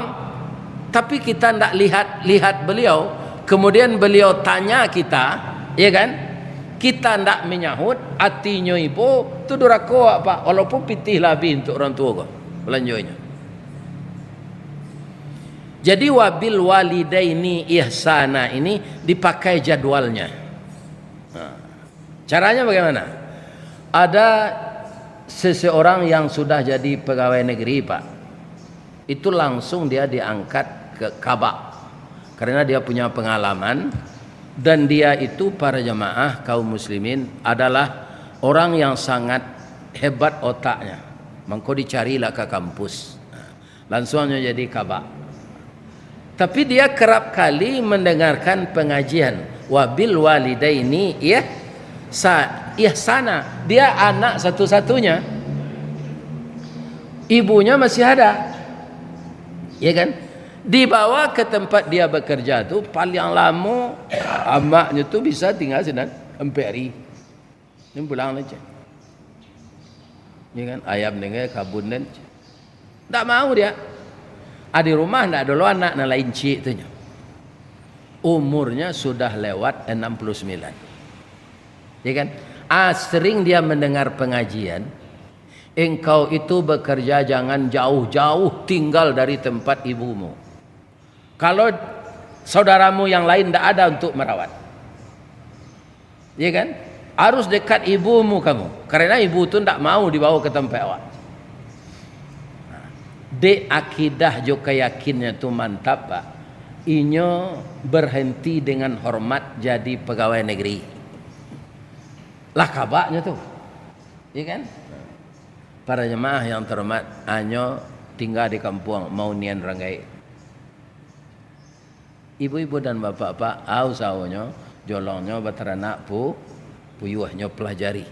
tapi kita tidak lihat beliau. Kemudian beliau tanya kita, ya kan? Kita tidak menyahut. Artinya ibu tu durako apa? Walaupun pitih lebih untuk orang tua kau belanjonya. Jadi wabil walidaini ihsana ini dipakai jadwalnya. Caranya bagaimana? Ada seseorang yang sudah jadi pegawai negeri Pak. Itu langsung dia diangkat ke Kabak. Karena dia punya pengalaman. Dan dia itu para jamaah kaum muslimin adalah orang yang sangat hebat otaknya. Maka dicarilah ke kampus. Langsungnya jadi Kabak. Tapi dia kerap kali mendengarkan pengajian. Wabil walidaini ihsana. Dia anak satu-satunya, ibunya masih ada, ya kan? Dibawa ke tempat dia bekerja tu paling lama amaknya tu bisa tinggal sedang 4 hari. Dia pulang aja, ya kan? Ayam dengan kabun dan tak mau dia. Di rumah tak ada lo anak na lain cik tu nya. Umurnya sudah lewat 69. Ya kan? Sering dia mendengar pengajian. Engkau itu bekerja jangan jauh-jauh tinggal dari tempat ibumu. Kalau saudaramu yang lain tidak ada untuk merawat, ya kan? Harus dekat ibumu kamu. Karena ibu itu tidak mau dibawa ke tempat awak. De akidah juga yakinnya itu mantap Pak. Inyo berhenti dengan hormat jadi pegawai negeri. Lah kabaknya tuh, ya kan? Para jemaah yang terhormat, anyo tinggal di kampung mau nian ranggai. Ibu-ibu dan bapak-bapak, saunyo, jolongnya beteranak puyuhnya pelajari,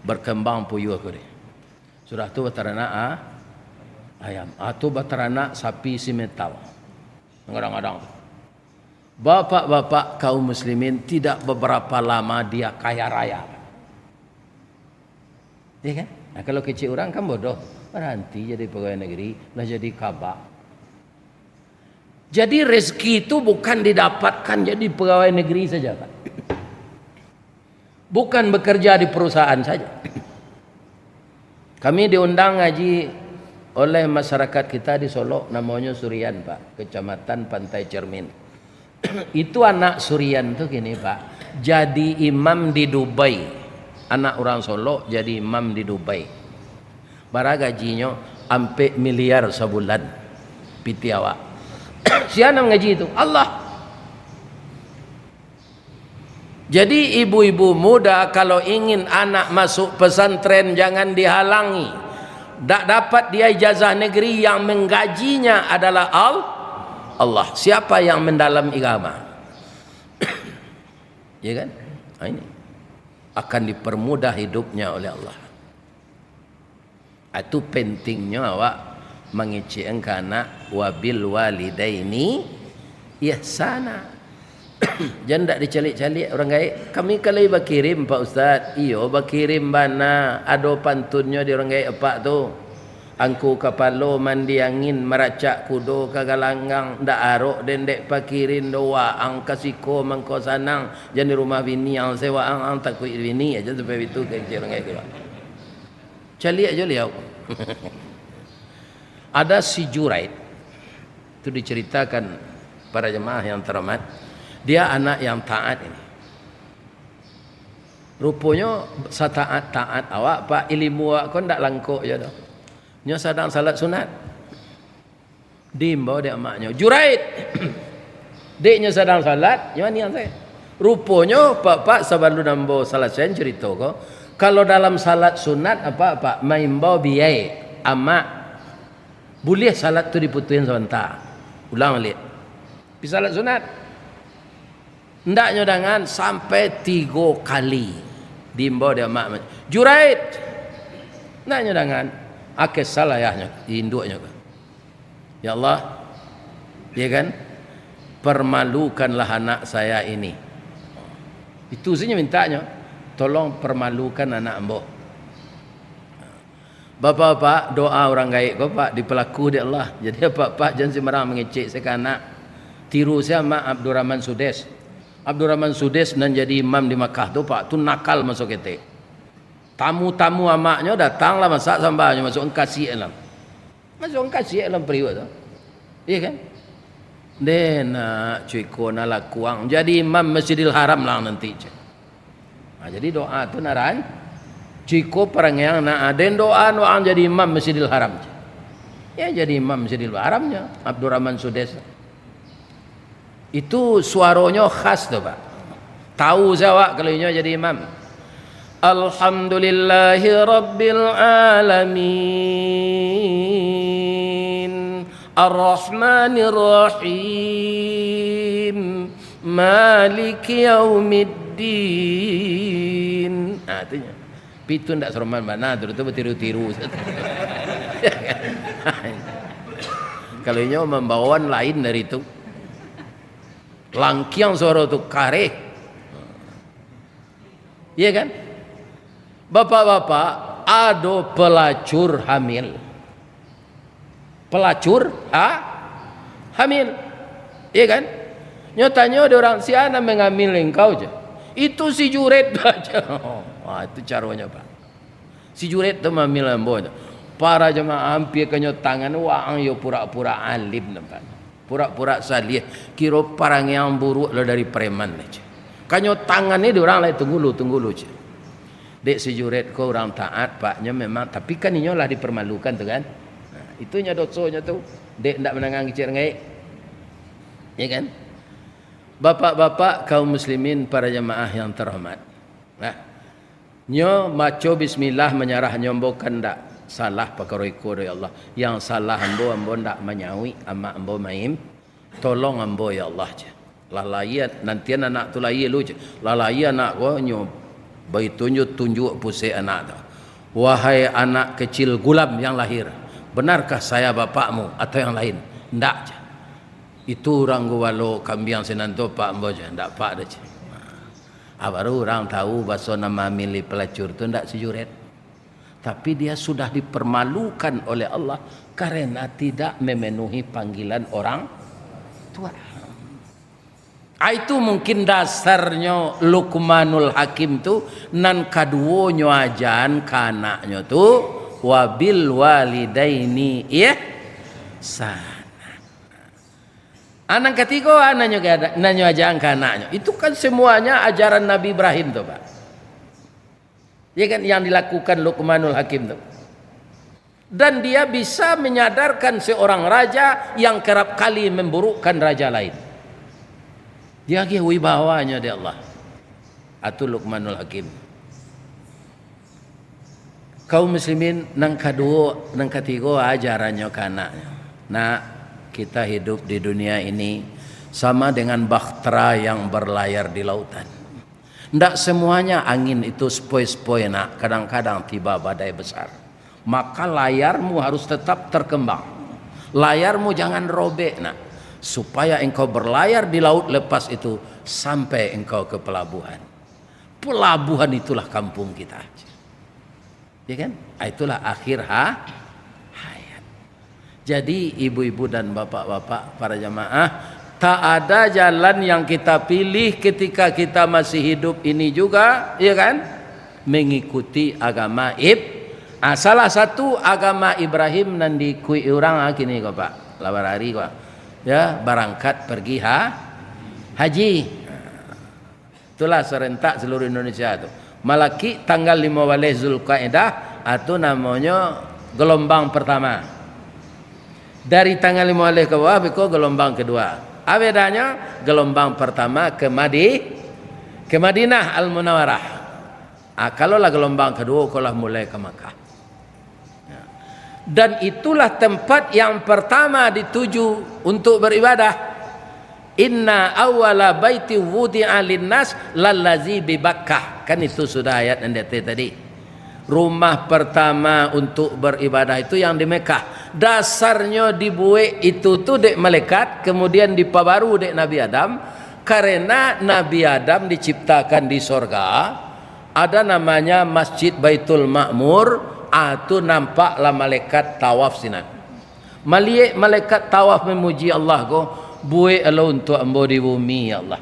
berkembang puyuh kuri. Sudah tu beteranak ayam, tu beteranak sapi simetal. Kadang-kadang bapak-bapak kaum muslimin tidak beberapa lama dia kaya raya. Ya kan? Nah, kalau kecil orang kan bodoh, berhenti jadi pegawai negeri, lah jadi kabak. Jadi rezeki itu bukan didapatkan jadi pegawai negeri saja, Pak. Bukan bekerja di perusahaan saja. Kami diundang ngaji oleh masyarakat kita di Solo, namanya Surian, Pak, Kecamatan Pantai Cermin. Itu anak Surian tuh gini, Pak, jadi imam di Dubai. Anak orang Solo jadi imam di Dubai. Bara gajinya sampai miliar sebulan. Piti awak. Siapa ngaji itu? Allah. Jadi ibu-ibu muda kalau ingin anak masuk pesantren jangan dihalangi. Tak dapat dia ijazah negeri, yang menggajinya adalah Allah. Siapa yang mendalam agama? Ya kan? Ini akan dipermudah hidupnya oleh Allah. Itu pentingnya awak mengecek anak wabil walidaini ihsana. Jangan tak dicalik-calik orang gaib. Kami kalau berkirim Pak Ustaz, iyo berkirim bana ada pantunnya di orang gaib apa tu. Angku kapalo mandi angin meracak kudo kagalanggang ndak arok dendek pakirin doa ang kasiko mangko sanang jadi rumah bini ang sewa ang takut bini aja sampai itu ke orang gaib. Calik aja liau. Ada si Juraid itu diceritakan para jemaah yang terhormat, dia anak yang taat ini. Rupanya sataat-taat awak pak ilmu awak kon ndak langkok je dah. Nyo sedang salat sunat. Diimbau dia emaknya, Juraid. Deknya sedang salat, nyo ni saya. Rupanya pak sebelum nambo salat sen cerita ko, kalau dalam salat sunat apa maimbau biai amak boleh salat tu diputuin sebentar. Ulang balik. Pi salat sunat. Ndaknya dengan sampai 3 kali diimbau dia mak. Juraid. Ndaknya dengan akeh salah yahnya induknya. Ya Allah. Ya kan? Permalukanlah anak saya ini. Itu saja mintanya. Tolong permalukan anak ambo. Bapak-bapak doa orang gaib kau pak dipelaku di Allah. Jadi bapak jangan sembarang mengecek sekanak. Tiru saya mak Abdurrahman Sudes. Abdurrahman Sudes dan jadi imam di Makkah tu pak tu nakal masuk ketek. Tamu-tamu amaknya datanglah masak sambalnya masuk kasih alam. Masuk kasih alam periwat tu. Iya kan? Dena cuy kona lakuang jadi imam Masjidil Haram lah nanti. Nah, jadi doa tu naran Ciko perang yang nak aden doa jadi imam Masjidil Haram. Ya jadi imam Masjidil Haramnya Abdurrahman Sudes. Itu suaranya khas tu pak. Tahu saya kalau ini jadi imam. Alhamdulillahi Rabbil Alamin Ar-Rahmanir Rahim Maliki Yaumiddin. Nah itunya. Pitu ndak seroman mana tu bertiru-tiru. Kalau ini membawaan lain dari itu. Langkiang suara tu kare. Iya kan? Bapak-bapak, ada pelacur hamil. Pelacur hamil. Iya kan? Nyatanya ada orang si anak mengambil engkau je. Itu si Juraid aja. Wah itu caranya pak. Si Juraid tu mengambil ambo. Para jemaah hampir kenyo tangan wang yo pura-pura alim nampak. Pura-pura salih. Kira parang yang buruk lo dari preman aja. Kanyo tangan ni orang lain tunggu lu je. Dek si Juraid ko orang taat paknya memang. Tapi kan inyo lah dipermalukan tu kan. Nah, itunya dosonya tu. Dek ndak menangang kecil ngai. Ya kan? Bapak-bapak kaum muslimin para jemaah yang terhormat. Nah, nyo maco bismillah menyerah nyombo ndak salah perkara iko ya Allah. Yang salah ambo ndak menyawi ama ambo maim. Tolong ambo ya Allah je. Lalaian nanti anak tu lai lu je. Lalaian anak ko nyo bagi tunjuk pusing anak tu. Wahai anak kecil gulam yang lahir, benarkah saya bapakmu atau yang lain? Ndak je. Itu orang gowalo kambiang senanto pak ambo je ndak pak dah je. Baru orang tahu bahasa nama milik pelacur itu ndak si Juraid. Tapi dia sudah dipermalukan oleh Allah karena tidak memenuhi panggilan orang tua. Itu mungkin dasarnya Luqmanul Hakim tu nan kaduonyo ajan kanaknya tu wabil walidaini ihsan. Anak ketiga anaknya ajaran ke anaknya. Itu kan semuanya ajaran Nabi Ibrahim tuh pak. Ya kan yang dilakukan Luqmanul Hakim tuh. Dan dia bisa menyadarkan seorang raja yang kerap kali memburukkan raja lain. Dia wibawanya di Allah. Atu Luqmanul Hakim. Kaum muslimin nang kedua, nang ketiga ajarannya ke anaknya. Nah, kita hidup di dunia ini sama dengan bahtera yang berlayar di lautan. Tidak semuanya angin itu sepoi-sepoi nak. Kadang-kadang tiba badai besar. Maka layarmu harus tetap terkembang. Layarmu jangan robek nak. supaya engkau berlayar di laut lepas itu sampai engkau ke pelabuhan. Pelabuhan itulah kampung kita, ya kan? Itulah akhir hayat. Jadi ibu-ibu dan bapak-bapak para jamaah, tak ada jalan yang kita pilih ketika kita masih hidup ini juga, ya kan? Mengikuti agama salah satu agama Ibrahim nan dikui orang kini kok Pak, lawan hari kok. Ya, berangkat pergi haji. Itulah serentak seluruh Indonesia itu. Malaki tanggal 15 Zulqa'dah itu namanya gelombang pertama. Dari tanggal 15 ke bawah itu gelombang kedua. Apa bedanya? Gelombang pertama ke Madinah Al-Munawwarah. Kalaulah gelombang kedua kalau mulai ke Makkah. Dan itulah tempat yang pertama dituju untuk beribadah. Inna awwala baiti wudi'a linnas lallazi bi Bakkah. Kan itu sudah ayat NDT tadi. Rumah pertama untuk beribadah itu yang di Mekah. Dasarnya dibuat itu tuh dek malaikat, kemudian dipabaru dek Nabi Adam. Karena Nabi Adam diciptakan di sorga, ada namanya Masjid Baitul Ma'mur. Itu nampaklah malaikat tawaf sinan. Malaikat tawaf memuji Allah ko. Buat Allah untuk ambo di bumi ya Allah.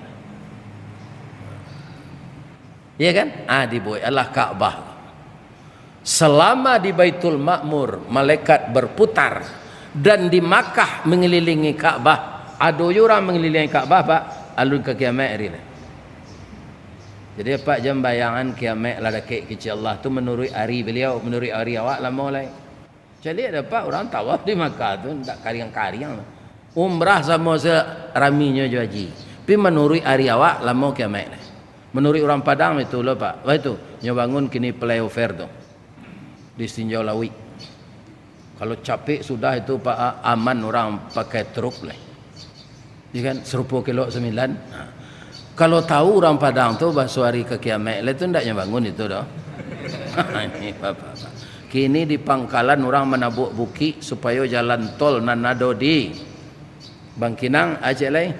Ya kan? Dibuat Allah Ka'bah. Selama di Baitul Ma'mur malaikat berputar dan di Makkah mengelilingi Ka'bah. Ada orang mengelilingi Ka'bah Pak, alun ke kiamat hari ni. Jadi Pak jam bayangan kiamat lah dekat kecil Allah tu menurut hari beliau, menurut hari awak lama lai. Jadi ada Pak orang tawaf di Makkah tu tak kariang-kariang. Umrah sama seraminya je haji. Tapi menurut hari awak lama kiamat lah. Menurut orang Padang itu loh Pak. Wah itu nyobangun kini flyover tu di Tinjau Lawi. Kalau capek sudah itu Pak aman orang pakai truk lah. Ya kan 10 kilo 9. Kalau tahu orang Padang tu bahasa hari ke kiamat lah tu ndak nyobangun itu dah. Ini Bapak. Kini di Pangkalan orang menabuk buki supaya jalan tol nanado di Bangkinang Aceh lain.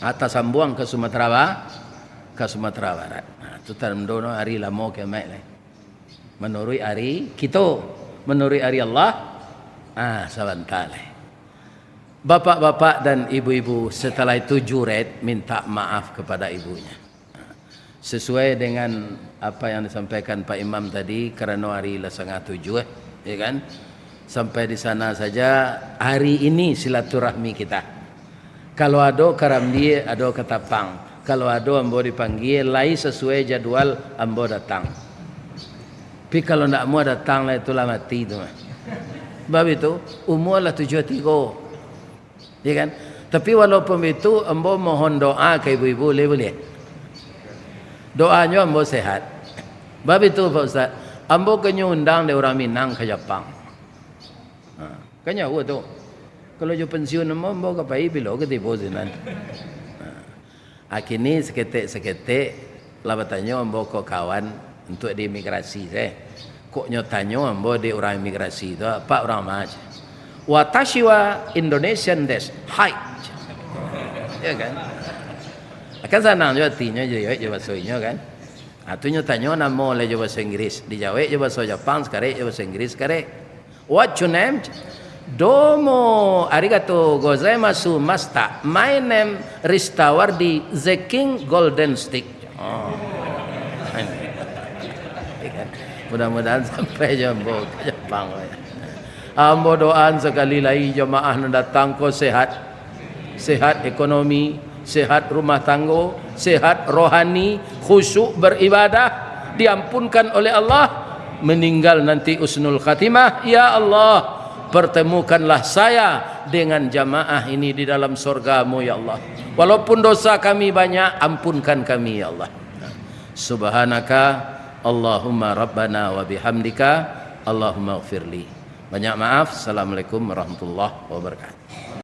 Atas sambuang ke Sumatera Barat. Itu tandono hari lama kiamat lain. Menurut hari kita, menurut hari Allah, sebentar lain. Bapak-bapak dan ibu-ibu setelah itu juret minta maaf kepada ibunya. Sesuai dengan apa yang disampaikan Pak Imam tadi, kerana hari 6:30 ya kan? Sampai di sana saja hari ini silaturahmi kita. Kalau ada karam dia, ada ketapang. Kalau ada ambo dipanggil, lai sesuai jadwal ambo datang. Tapi kalau tidak mau datang lah itulah mati itu. Sebab itu umur lah 73. Ya kan? Tapi walaupun itu ambo mohon doa ke ibu-ibu boleh. Doanya ambo sehat. Sebab itu Pak Ustaz, ambo kena undang dia orang Minang ke Jepang. Kanya tu. Kalau je pensiun ambo kapai bilo ke tipu sinan. Kini seketik lah bertanya ambo kok kawan untuk di imigrasi saya. Kok nyotanyo ambo di orang imigrasi tu Pak orang maj. Watashiwa Indonesian des. Hai. Ya kan? Akan sanang juga artinya je bahasanya kan. Atunya tanya nama le je bahasa Inggris, dijawab je bahasa Jepang, sekarang je bahasa Inggris sekarang. What your name? Domo arigato gozaimasu masta. My name Ristawardi the King Golden Stick. Mudah-mudahan sampai jambo ke Jepang. Ambo doaan sekali lagi jemaah yang datang ko sehat. Sehat ekonomi, sehat rumah tangga, sehat rohani, khusyuk beribadah, diampunkan oleh Allah, meninggal nanti usnul khatimah. Ya Allah, pertemukanlah saya dengan jamaah ini di dalam surga-Mu ya Allah. Walaupun dosa kami banyak, ampunkan kami ya Allah. Subhanaka Allahumma rabbana wa bihamdika Allahumma ighfirli. Banyak maaf. Assalamualaikum warahmatullahi wabarakatuh.